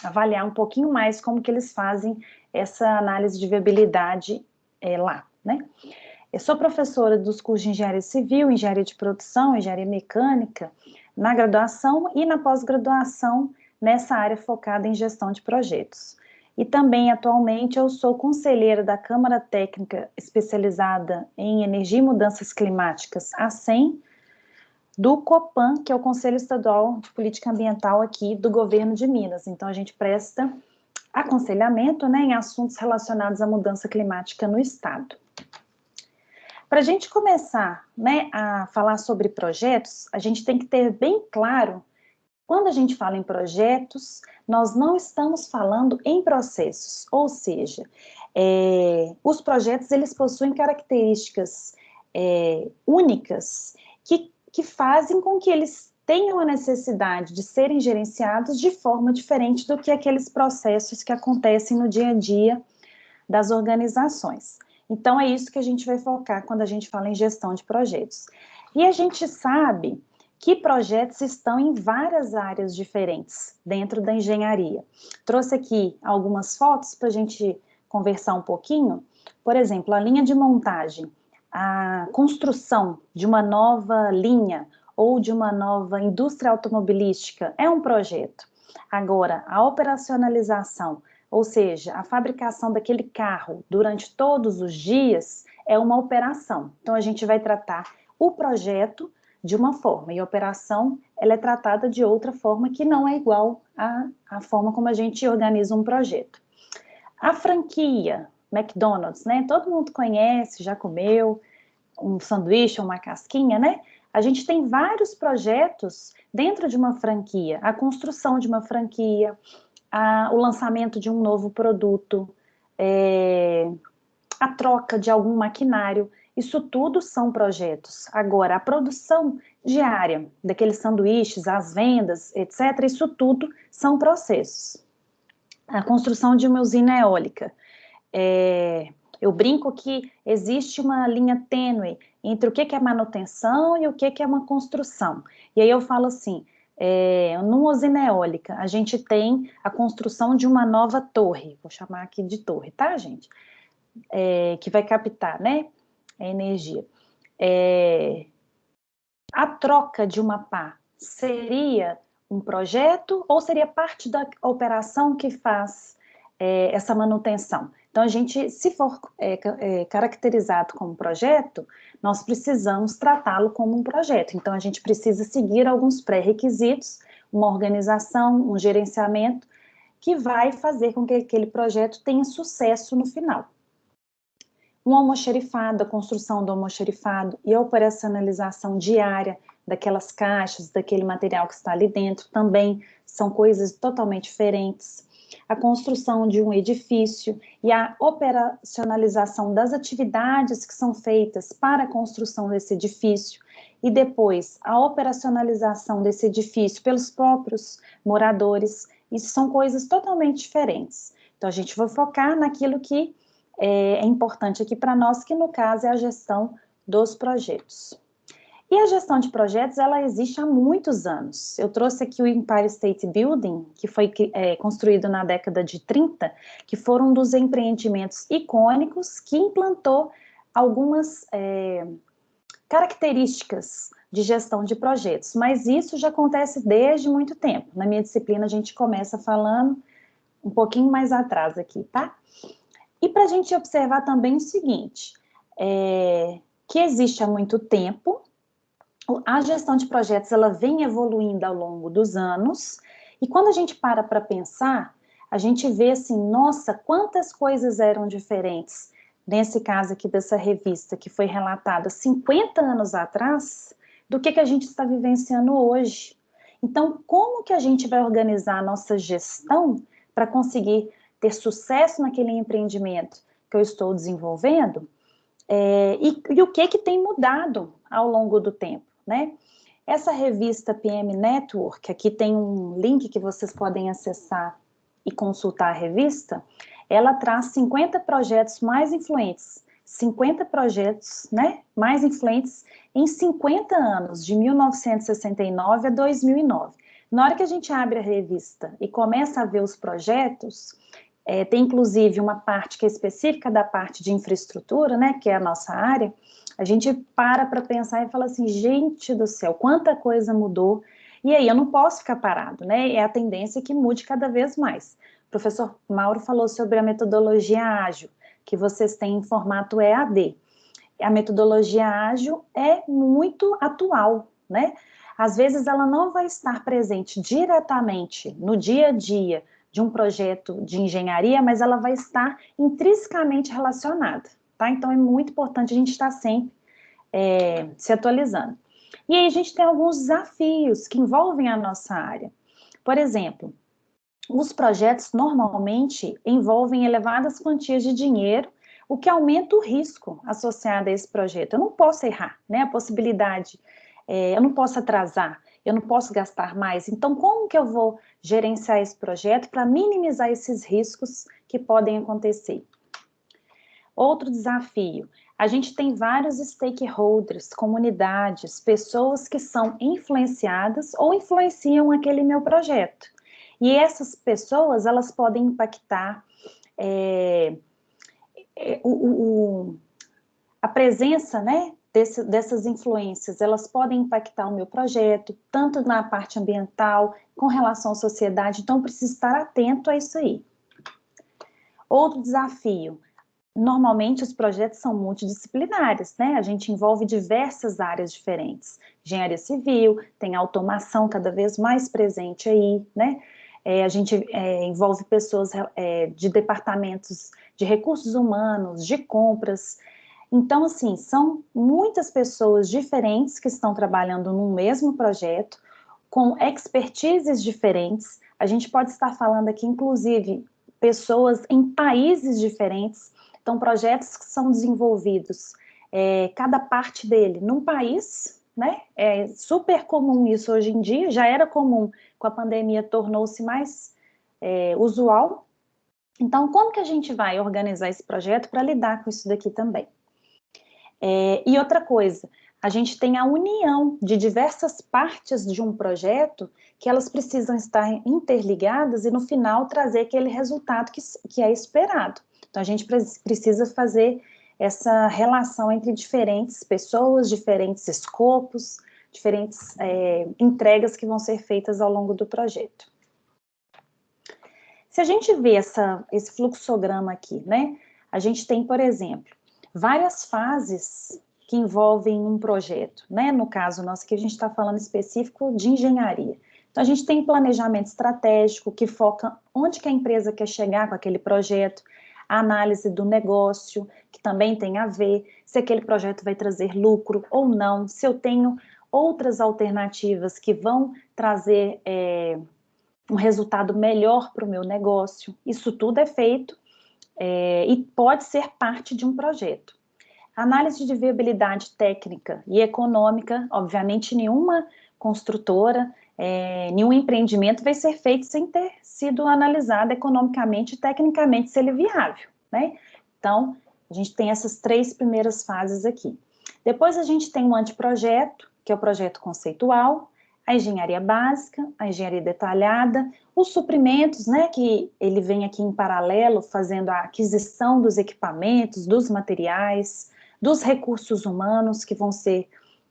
avaliar um pouquinho mais como que eles fazem essa análise de viabilidade lá, né? Eu sou professora dos cursos de Engenharia Civil, Engenharia de Produção, Engenharia Mecânica, na graduação e na pós-graduação nessa área focada em gestão de projetos. e também, atualmente, eu sou conselheira da Câmara Técnica Especializada em Energia e Mudanças Climáticas, a CEM, do COPAN, que é o Conselho Estadual de Política Ambiental aqui do Governo de Minas. Então, a gente presta aconselhamento, né, em assuntos relacionados à mudança climática no Estado. Para a gente começar, né, a falar sobre projetos, a gente tem que ter bem claro, quando a gente fala em projetos, nós não estamos falando em processos, ou seja, os projetos, eles possuem características únicas que fazem com que eles tenham a necessidade de serem gerenciados de forma diferente do que aqueles processos que acontecem no dia a dia das organizações. Então, é isso que a gente vai focar quando a gente fala em gestão de projetos. E a gente sabe que projetos estão em várias áreas diferentes dentro da engenharia. Trouxe aqui algumas fotos para a gente conversar um pouquinho. Por exemplo, a linha de montagem, a construção de uma nova linha ou de uma nova indústria automobilística é um projeto. Agora, a operacionalização, ou seja, a fabricação daquele carro durante todos os dias é uma operação. Então, a gente vai tratar o projeto de uma forma, e a operação, ela é tratada de outra forma, que não é igual à forma como a gente organiza um projeto. A franquia McDonald's, né? Todo mundo conhece, já comeu um sanduíche, uma casquinha, né? A gente tem vários projetos dentro de uma franquia, a construção de uma franquia, o lançamento de um novo produto, a troca de algum maquinário, isso tudo são projetos. Agora, a produção diária daqueles sanduíches, as vendas, etc., isso tudo são processos. A construção de uma usina eólica. Eu brinco que existe uma linha tênue entre o que é manutenção e o que é uma construção. E aí eu falo assim, numa usina eólica, a gente tem a construção de uma nova torre, vou chamar aqui de torre, tá, gente? Que vai captar, né, a energia. A troca de uma pá seria um projeto ou seria parte da operação que faz essa manutenção? Então, a gente, se for caracterizado como projeto, nós precisamos tratá-lo como um projeto. Então, a gente precisa seguir alguns pré-requisitos, uma organização, um gerenciamento, que vai fazer com que aquele projeto tenha sucesso no final. Um almoxarifado, a construção do almoxarifado e a operacionalização diária daquelas caixas, daquele material que está ali dentro, também são coisas totalmente diferentes. A construção de um edifício e a operacionalização das atividades que são feitas para a construção desse edifício e depois a operacionalização desse edifício pelos próprios moradores, isso são coisas totalmente diferentes. Então, a gente vai focar naquilo que é importante aqui para nós, que no caso é a gestão dos projetos. E a gestão de projetos, ela existe há muitos anos. Eu trouxe aqui o Empire State Building, que foi construído na década de 30, que foram um dos empreendimentos icônicos que implantou algumas características de gestão de projetos, mas isso já acontece desde muito tempo. Na minha disciplina, a gente começa falando um pouquinho mais atrás aqui, tá? E para a gente observar também o seguinte, que existe há muito tempo, a gestão de projetos, ela vem evoluindo ao longo dos anos, e quando a gente para pensar, a gente vê assim, nossa, quantas coisas eram diferentes, nesse caso aqui dessa revista, que foi relatada 50 anos atrás, do que a gente está vivenciando hoje. Então, como que a gente vai organizar a nossa gestão para conseguir ter sucesso naquele empreendimento que eu estou desenvolvendo? E o que tem mudado ao longo do tempo, né? Essa revista PM Network, aqui tem um link que vocês podem acessar e consultar a revista, ela traz 50 projetos mais influentes, 50 projetos, né, mais influentes em 50 anos, de 1969 a 2009. Na hora que a gente abre a revista e começa a ver os projetos, tem inclusive uma parte que é específica da parte de infraestrutura, né, que é a nossa área, a gente para pensar e fala assim, gente do céu, quanta coisa mudou, e aí eu não posso ficar parado, né, é a tendência que mude cada vez mais. o professor Mauro falou sobre a metodologia ágil, que vocês têm em formato EAD. A metodologia ágil é muito atual, né? Às vezes ela não vai estar presente diretamente no dia a dia de um projeto de engenharia, mas ela vai estar intrinsecamente relacionada, tá? Então é muito importante a gente estar sempre se atualizando. E aí a gente tem alguns desafios que envolvem a nossa área. Por exemplo, os projetos normalmente envolvem elevadas quantias de dinheiro, o que aumenta o risco associado a esse projeto. Eu não posso errar, né? A possibilidade, eu não posso atrasar, eu não posso gastar mais. Então, como que eu vou gerenciar esse projeto para minimizar esses riscos que podem acontecer? Outro desafio, a gente tem vários stakeholders, comunidades, pessoas que são influenciadas ou influenciam aquele meu projeto. E essas pessoas, elas podem impactar a presença, né, dessas influências, elas podem impactar o meu projeto, tanto na parte ambiental, com relação à sociedade, então eu preciso estar atento a isso aí. Outro desafio, normalmente os projetos são multidisciplinares, né, a gente envolve diversas áreas diferentes, engenharia civil, tem automação cada vez mais presente aí, né, a gente envolve pessoas de departamentos de recursos humanos, de compras. Então, assim, são muitas pessoas diferentes que estão trabalhando num mesmo projeto, com expertises diferentes. A gente pode estar falando aqui, inclusive, pessoas em países diferentes. Então, projetos que são desenvolvidos, cada parte dele num país, né? É super comum isso hoje em dia, já era comum, com a pandemia tornou-se mais usual. Então, como que a gente vai organizar esse projeto para lidar com isso daqui também? E outra coisa, a gente tem a união de diversas partes de um projeto que elas precisam estar interligadas e no final trazer aquele resultado que é esperado. Então, a gente precisa fazer essa relação entre diferentes pessoas, diferentes escopos, diferentes entregas que vão ser feitas ao longo do projeto. Se a gente vê esse fluxograma aqui, né, a gente tem, por exemplo, várias fases que envolvem um projeto, né, no caso nosso aqui a gente está falando específico de engenharia. Então a gente tem planejamento estratégico que foca onde que a empresa quer chegar com aquele projeto, a análise do negócio, que também tem a ver se aquele projeto vai trazer lucro ou não, se eu tenho outras alternativas que vão trazer um resultado melhor para o meu negócio. Isso tudo é feito e pode ser parte de um projeto. Análise de viabilidade técnica e econômica, obviamente nenhuma construtora, nenhum empreendimento vai ser feito sem ter sido analisado economicamente e tecnicamente se ele é viável, né? Então, a gente tem essas 3 primeiras fases aqui. Depois a gente tem o anteprojeto, que é o projeto conceitual, a engenharia básica, a engenharia detalhada, os suprimentos, né, que ele vem aqui em paralelo, fazendo a aquisição dos equipamentos, dos materiais, dos recursos humanos que vão ser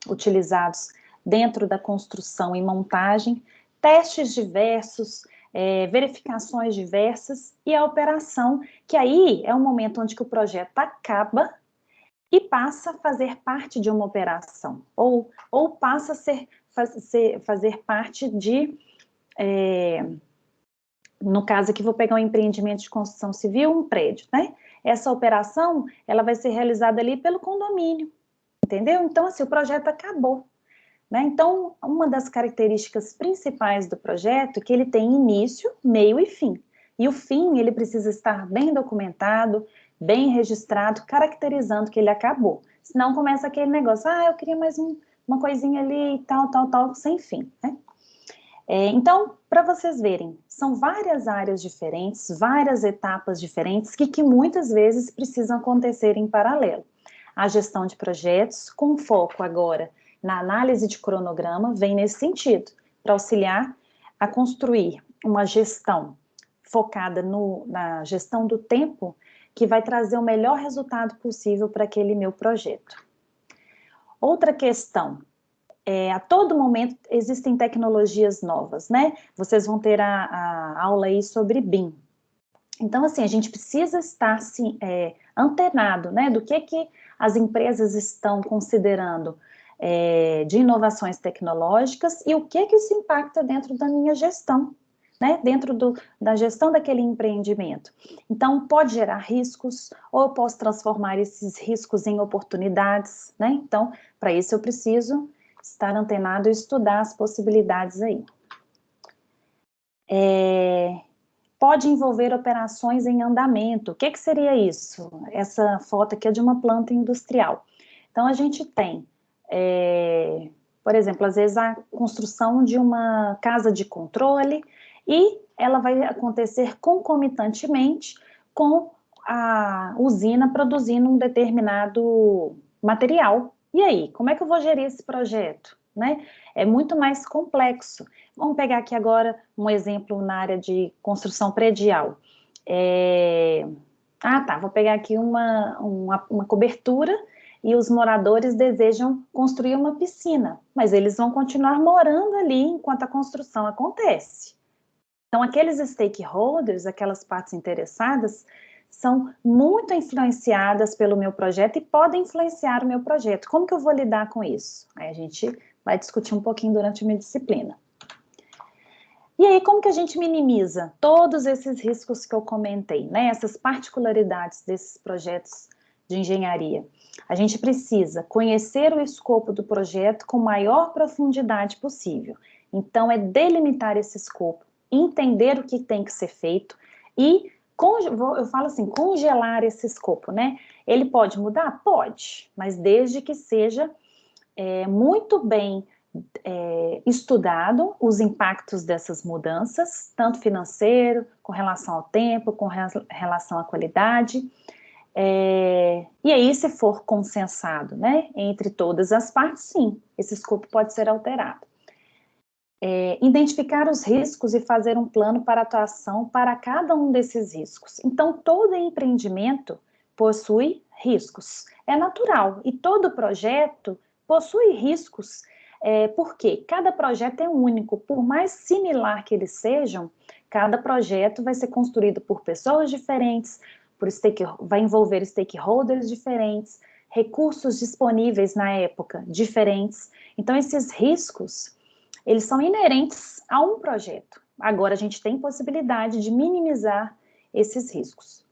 utilizados dentro da construção e montagem, testes diversos, verificações diversas e a operação, que aí é o momento onde que o projeto acaba e passa a fazer parte de uma operação, ou passa a fazer parte de, no caso aqui vou pegar um empreendimento de construção civil, um prédio, né? Essa operação, ela vai ser realizada ali pelo condomínio, entendeu? Então, assim, o projeto acabou, né? Então, uma das características principais do projeto é que ele tem início, meio e fim. E o fim, ele precisa estar bem documentado, bem registrado, caracterizando que ele acabou. Senão começa aquele negócio, eu queria mais uma coisinha ali e tal, sem fim, né? Então, para vocês verem, são várias áreas diferentes, várias etapas diferentes que muitas vezes precisam acontecer em paralelo. A gestão de projetos, com foco agora na análise de cronograma, vem nesse sentido, para auxiliar a construir uma gestão focada na gestão do tempo, que vai trazer o melhor resultado possível para aquele meu projeto. Outra questão, a todo momento existem tecnologias novas, né? Vocês vão ter a aula aí sobre BIM. Então, assim, a gente precisa estar assim, antenado, né, do que as empresas estão considerando de inovações tecnológicas e o que isso impacta dentro da minha gestão, né, dentro da gestão daquele empreendimento. Então, pode gerar riscos, ou eu posso transformar esses riscos em oportunidades, né? Então, para isso eu preciso estar antenado e estudar as possibilidades aí. Pode envolver operações em andamento. O que seria isso? Essa foto aqui é de uma planta industrial. Então, a gente tem, por exemplo, às vezes a construção de uma casa de controle e ela vai acontecer concomitantemente com a usina produzindo um determinado material. E aí, como é que eu vou gerir esse projeto? Né? É muito mais complexo. Vamos pegar aqui agora um exemplo na área de construção predial. Vou pegar aqui uma cobertura e os moradores desejam construir uma piscina, mas eles vão continuar morando ali enquanto a construção acontece. Então, aqueles stakeholders, aquelas partes interessadas, são muito influenciadas pelo meu projeto e podem influenciar o meu projeto. Como que eu vou lidar com isso? Aí a gente vai discutir um pouquinho durante a minha disciplina. E aí, como que a gente minimiza todos esses riscos que eu comentei, né? Essas particularidades desses projetos de engenharia? A gente precisa conhecer o escopo do projeto com maior profundidade possível. Então, é delimitar esse escopo, entender o que tem que ser feito e, eu falo assim, congelar esse escopo, né? Ele pode mudar? Pode, mas desde que seja muito bem estudado os impactos dessas mudanças, tanto financeiro, com relação ao tempo, com relação à qualidade. E aí, se for consensado, né, entre todas as partes, sim, esse escopo pode ser alterado. Identificar os riscos e fazer um plano para atuação para cada um desses riscos. Então, todo empreendimento possui riscos, é natural, e todo projeto possui riscos, porque cada projeto é único, por mais similar que eles sejam, cada projeto vai ser construído por pessoas diferentes, vai envolver stakeholders diferentes, recursos disponíveis na época diferentes. Então, esses riscos, eles são inerentes a um projeto. Agora, a gente tem possibilidade de minimizar esses riscos.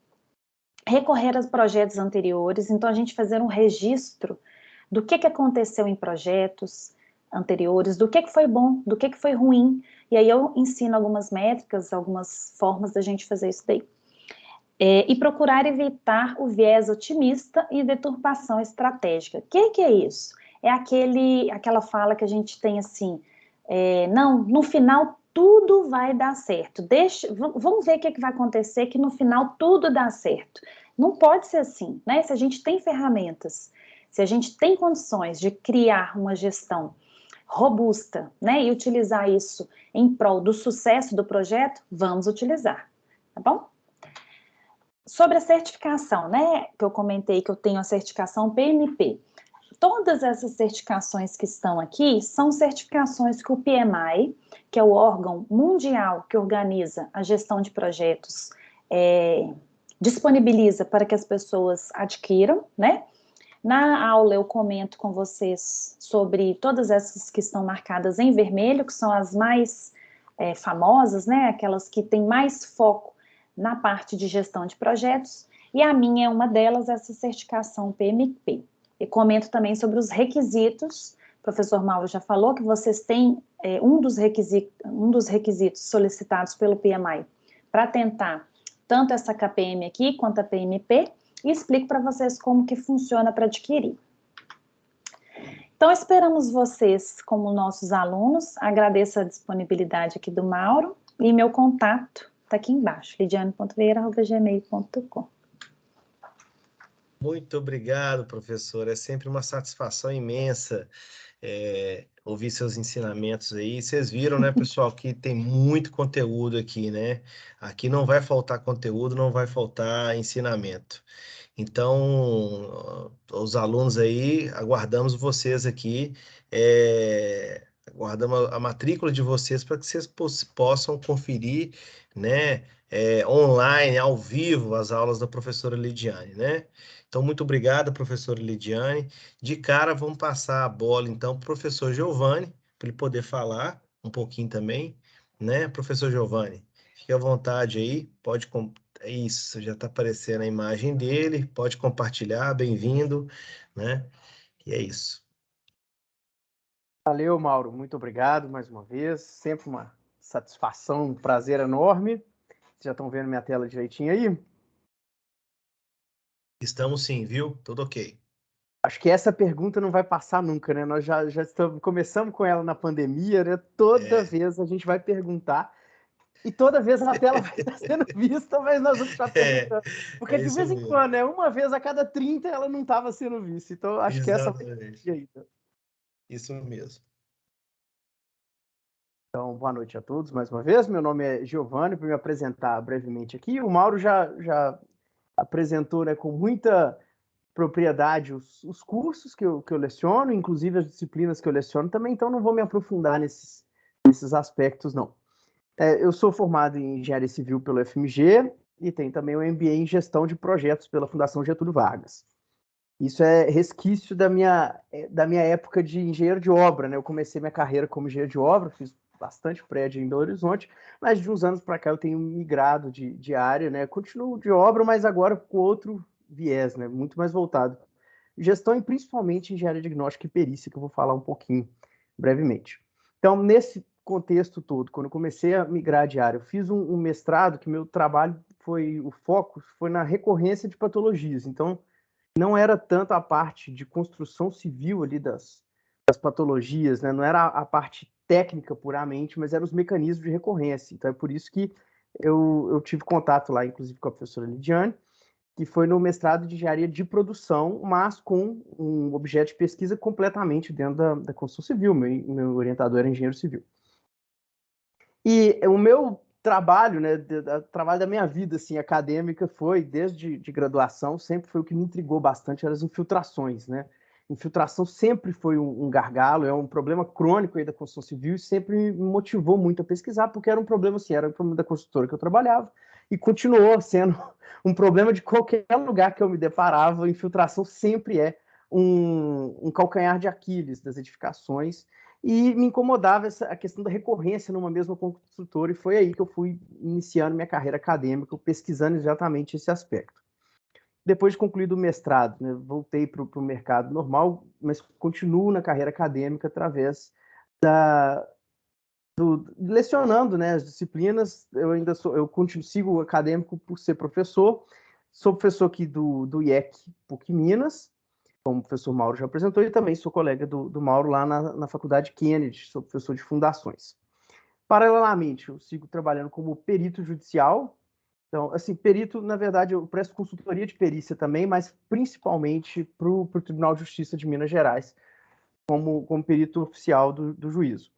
Recorrer aos projetos anteriores, então a gente fazer um registro do que aconteceu em projetos anteriores, do que foi bom, do que foi ruim, e aí eu ensino algumas métricas, algumas formas da gente fazer isso daí. E procurar evitar o viés otimista e deturpação estratégica. O que é isso? É aquela fala que a gente tem assim, não, no final tudo vai dar certo, vamos ver o que vai acontecer que no final tudo dá certo. Não pode ser assim, né? Se a gente tem ferramentas, se a gente tem condições de criar uma gestão robusta, né, e utilizar isso em prol do sucesso do projeto, vamos utilizar, tá bom? Sobre a certificação, né, que eu comentei que eu tenho a certificação PMP. Todas essas certificações que estão aqui são certificações que o PMI, que é o órgão mundial que organiza a gestão de projetos, disponibiliza para que as pessoas adquiram, né? Na aula eu comento com vocês sobre todas essas que estão marcadas em vermelho, que são as mais famosas, né? Aquelas que têm mais foco na parte de gestão de projetos, e a minha é uma delas, essa certificação PMP. E comento também sobre os requisitos. O professor Mauro já falou que vocês têm um dos requisitos solicitados pelo PMI para tentar tanto essa KPM aqui quanto a PMP, e explico para vocês como que funciona para adquirir. Então, esperamos vocês como nossos alunos. Agradeço a disponibilidade aqui do Mauro e meu contato está aqui embaixo, lidiane.vieira@gmail.com. Muito obrigado, professor. É sempre uma satisfação imensa ouvir seus ensinamentos aí. Vocês viram, né, pessoal, que tem muito conteúdo aqui, né? Aqui não vai faltar conteúdo, não vai faltar ensinamento. Então, os alunos aí, aguardamos vocês aqui, aguardamos a matrícula de vocês para que vocês possam conferir, né, online, ao vivo, as aulas da professora Lidiane, né? Então, muito obrigado, professora Lidiane. De cara, vamos passar a bola, então, para o professor Giovanni, para ele poder falar um pouquinho também, né? Professor Giovanni, fique à vontade aí, pode... Isso, já está aparecendo a imagem dele, pode compartilhar, bem-vindo, né? E é isso. Valeu, Mauro. Muito obrigado mais uma vez. Sempre uma satisfação, um prazer enorme. Vocês já estão vendo minha tela direitinho aí? Estamos sim, viu? Tudo ok. Acho que essa pergunta não vai passar nunca, né? Nós já começamos com ela na pandemia, né? Toda vez a gente vai perguntar e toda vez a tela vai estar sendo vista, mas nós vamos estar perguntando. Porque de isso vez em mesmo. quando, né? Uma vez a cada 30 ela não estava sendo vista. Então, acho que essa vai Exatamente. ser ainda. Isso mesmo. Então, boa noite a todos mais uma vez. Meu nome é Giovanni, para me apresentar brevemente aqui. O Mauro já apresentou, né, com muita propriedade os cursos que eu leciono, inclusive as disciplinas que eu leciono também, então não vou me aprofundar nesses aspectos, não. Eu sou formado em Engenharia Civil pelo FMG e tenho também o MBA em Gestão de Projetos pela Fundação Getúlio Vargas. Isso é resquício da minha época de engenheiro de obra, né? Eu comecei minha carreira como engenheiro de obra, fiz bastante prédio em Belo Horizonte, mas de uns anos para cá eu tenho migrado de área, né? Continuo de obra, mas agora com outro viés, né? Muito mais voltado. Gestão e principalmente engenharia diagnóstica e perícia, que eu vou falar um pouquinho brevemente. Então, nesse contexto todo, quando eu comecei a migrar de área, eu fiz um mestrado que meu trabalho o foco foi na recorrência de patologias. Então, não era tanto a parte de construção civil ali das patologias, né? Não era a parte técnica puramente, mas eram os mecanismos de recorrência. Então é por isso que eu tive contato lá, inclusive com a professora Lidiane, que foi no mestrado de engenharia de produção, mas com um objeto de pesquisa completamente dentro da construção civil. Meu orientador era engenheiro civil. E o meu trabalho, né, trabalho da minha vida assim, acadêmica foi, desde de graduação, sempre foi o que me intrigou bastante, eram as infiltrações, né? Infiltração sempre foi um gargalo, é um problema crônico aí da construção civil e sempre me motivou muito a pesquisar, porque era um problema assim, era um problema da construtora que eu trabalhava e continuou sendo um problema de qualquer lugar que eu me deparava. A infiltração sempre é um calcanhar de Aquiles das edificações e me incomodava a questão da recorrência numa mesma construtora, e foi aí que eu fui iniciando minha carreira acadêmica, pesquisando exatamente esse aspecto. Depois de concluído o mestrado, né, voltei para o mercado normal, mas continuo na carreira acadêmica através lecionando, né, as disciplinas. Eu sigo o acadêmico por ser professor. Sou professor aqui do IEC PUC Minas, como o professor Mauro já apresentou, e também sou colega do Mauro lá na Faculdade Kennedy, sou professor de fundações. Paralelamente, eu sigo trabalhando como perito judicial. Então, assim, perito, na verdade, eu presto consultoria de perícia também, mas principalmente para o Tribunal de Justiça de Minas Gerais, como perito oficial do juízo.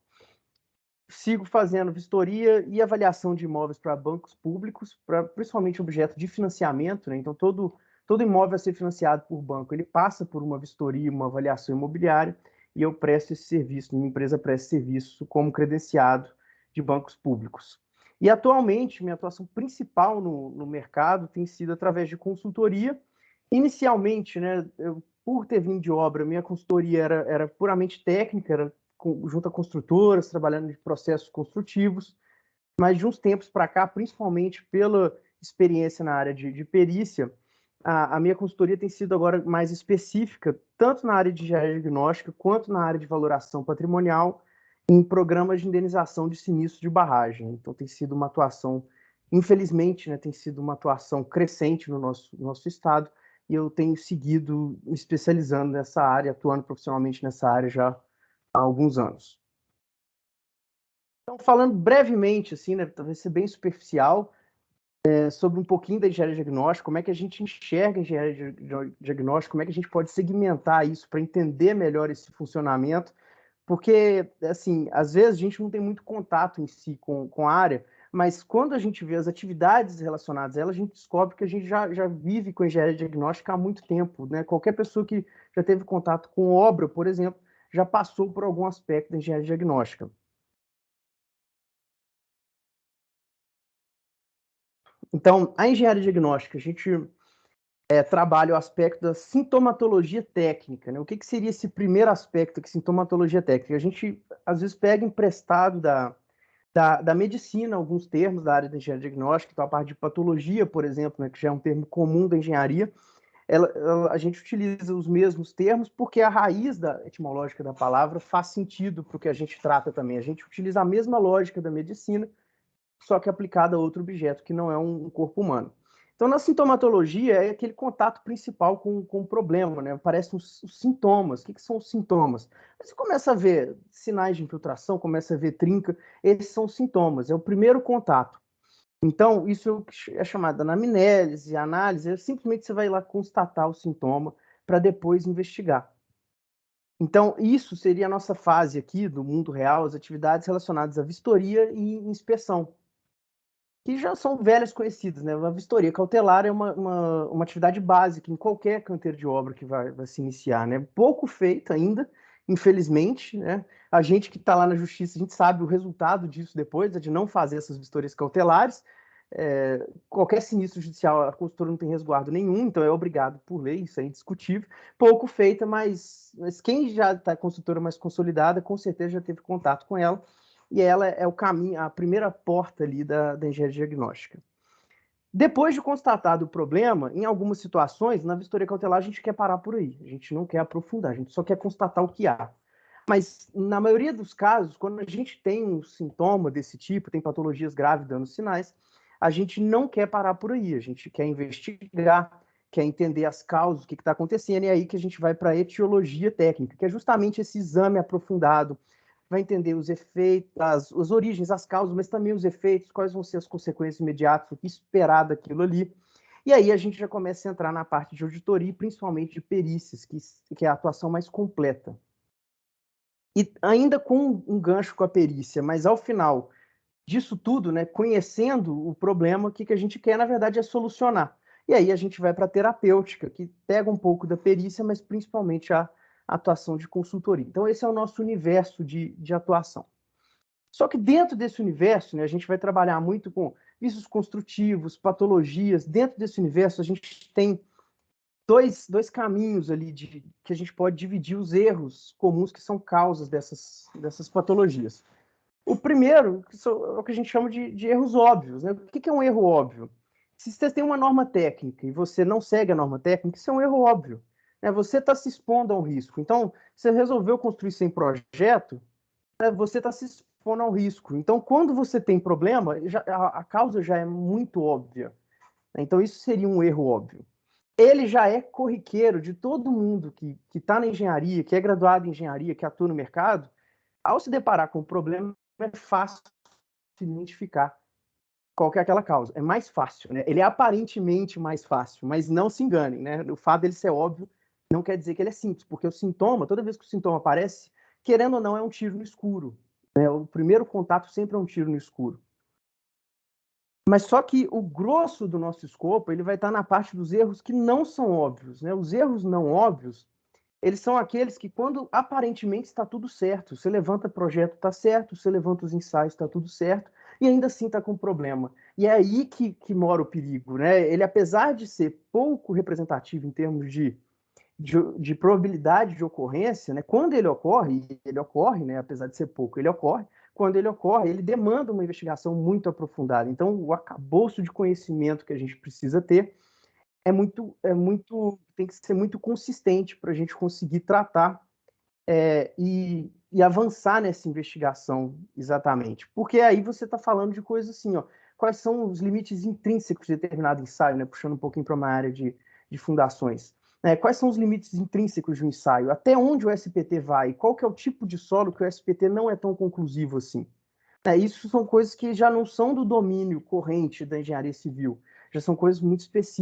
Sigo fazendo vistoria e avaliação de imóveis para bancos públicos, principalmente objeto de financiamento, né? Então, todo imóvel a ser financiado por banco, ele passa por uma vistoria, uma avaliação imobiliária, e eu presto esse serviço, minha empresa presta esse serviço como credenciado de bancos públicos. E atualmente, minha atuação principal no mercado tem sido através de consultoria. Inicialmente, né, por ter vindo de obra, minha consultoria era puramente técnica, era junto a construtoras, trabalhando em processos construtivos, mas de uns tempos para cá, principalmente pela experiência na área de perícia, a minha consultoria tem sido agora mais específica, tanto na área de engenharia diagnóstica, quanto na área de valoração patrimonial, em programas de indenização de sinistros de barragem. Então, tem sido uma atuação, infelizmente, né, tem sido uma atuação crescente no nosso estado, e eu tenho seguido me especializando nessa área, atuando profissionalmente nessa área já há alguns anos. Então, falando brevemente, assim, né, talvez ser bem superficial, sobre um pouquinho da engenharia diagnóstica, como é que a gente enxerga a engenharia diagnóstica, como é que a gente pode segmentar isso para entender melhor esse funcionamento, porque, assim, às vezes a gente não tem muito contato em si com a área, mas quando a gente vê as atividades relacionadas a ela, a gente descobre que a gente já vive com a engenharia diagnóstica há muito tempo, né? Qualquer pessoa que já teve contato com obra, por exemplo, já passou por algum aspecto da engenharia diagnóstica. Então, a engenharia diagnóstica, a gente trabalha o aspecto da sintomatologia técnica, né? O que seria esse primeiro aspecto, que sintomatologia técnica? A gente, às vezes, pega emprestado da medicina alguns termos da área da engenharia diagnóstica, então a parte de patologia, por exemplo, né, que já é um termo comum da engenharia, a gente utiliza os mesmos termos porque a raiz etimológica da palavra faz sentido para o que a gente trata também. A gente utiliza a mesma lógica da medicina, só que aplicada a outro objeto, que não é um corpo humano. Então, na sintomatologia, é aquele contato principal com o problema, né? Aparecem os sintomas. O que são os sintomas? Você começa a ver sinais de infiltração, começa a ver trinca, esses são os sintomas, é o primeiro contato. Então, isso é chamado de anamnese, análise, simplesmente você vai lá constatar o sintoma para depois investigar. Então, isso seria a nossa fase aqui do mundo real, as atividades relacionadas à vistoria e inspeção, que já são velhas conhecidas, né? A vistoria cautelar é uma atividade básica em qualquer canteiro de obra que vai se iniciar, né? Pouco feita ainda, infelizmente, né? A gente que está lá na justiça, a gente sabe o resultado disso depois, de não fazer essas vistorias cautelares. Qualquer sinistro judicial, a consultora não tem resguardo nenhum, então é obrigado por lei, isso é indiscutível. Pouco feita, mas quem já está consultora mais consolidada, com certeza já teve contato com ela, e ela é o caminho, a primeira porta ali da engenharia diagnóstica. Depois de constatado o problema, em algumas situações, na vistoria cautelar, a gente quer parar por aí, a gente não quer aprofundar, a gente só quer constatar o que há. Mas, na maioria dos casos, quando a gente tem um sintoma desse tipo, tem patologias graves dando sinais, a gente não quer parar por aí, a gente quer investigar, quer entender as causas, o que está acontecendo, e é aí que a gente vai para a etiologia técnica, que é justamente esse exame aprofundado, vai entender os efeitos, as origens, as causas, mas também os efeitos, quais vão ser as consequências imediatas, o que esperar daquilo ali. E aí a gente já começa a entrar na parte de auditoria, principalmente de perícias, que é a atuação mais completa. E ainda com um gancho com a perícia, mas ao final disso tudo, né, conhecendo o problema, o que a gente quer, na verdade, é solucionar. E aí a gente vai para a terapêutica, que pega um pouco da perícia, mas principalmente a atuação de consultoria. Então, esse é o nosso universo de atuação. Só que dentro desse universo, né, a gente vai trabalhar muito com vícios construtivos, patologias. Dentro desse universo, a gente tem dois caminhos ali que a gente pode dividir os erros comuns que são causas dessas patologias. O primeiro é o que a gente chama de erros óbvios, né? O que é um erro óbvio? Se você tem uma norma técnica e você não segue a norma técnica, isso é um erro óbvio, né? Você está se expondo a um risco. Então, você resolveu construir sem projeto, né? Você está se expondo ao risco. Então, quando você tem problema, a causa já é muito óbvia. Então, isso seria um erro óbvio. Ele já é corriqueiro de todo mundo que está na engenharia, que é graduado em engenharia, que atua no mercado. Ao se deparar com o problema, é fácil identificar qual que é aquela causa. É mais fácil, né? Ele é aparentemente mais fácil, mas não se enganem, né? O fato dele ser óbvio não quer dizer que ele é simples, porque o sintoma, toda vez que o sintoma aparece, querendo ou não, é um tiro no escuro, né? O primeiro contato sempre é um tiro no escuro. Mas só que o grosso do nosso escopo, ele vai estar na parte dos erros que não são óbvios, né? Os erros não óbvios, eles são aqueles que, quando aparentemente está tudo certo, você levanta o projeto, está certo, você levanta os ensaios, está tudo certo, e ainda assim está com problema. E é aí que mora o perigo, né? Ele, apesar de ser pouco representativo em termos de probabilidade de ocorrência, né? Quando ele ocorre, né? Apesar de ser pouco, ele ocorre. Quando ele ocorre, ele demanda uma investigação muito aprofundada. Então, o arcabouço de conhecimento que a gente precisa ter tem que ser muito consistente para a gente conseguir tratar e avançar nessa investigação exatamente. Porque aí você está falando de coisas assim, ó, quais são os limites intrínsecos de determinado ensaio, né, puxando um pouquinho para uma área de fundações. Quais são os limites intrínsecos de um ensaio? Até onde o SPT vai? Qual que é o tipo de solo que o SPT não é tão conclusivo assim? Isso são coisas que já não são do domínio corrente da engenharia civil, já são coisas muito específicas.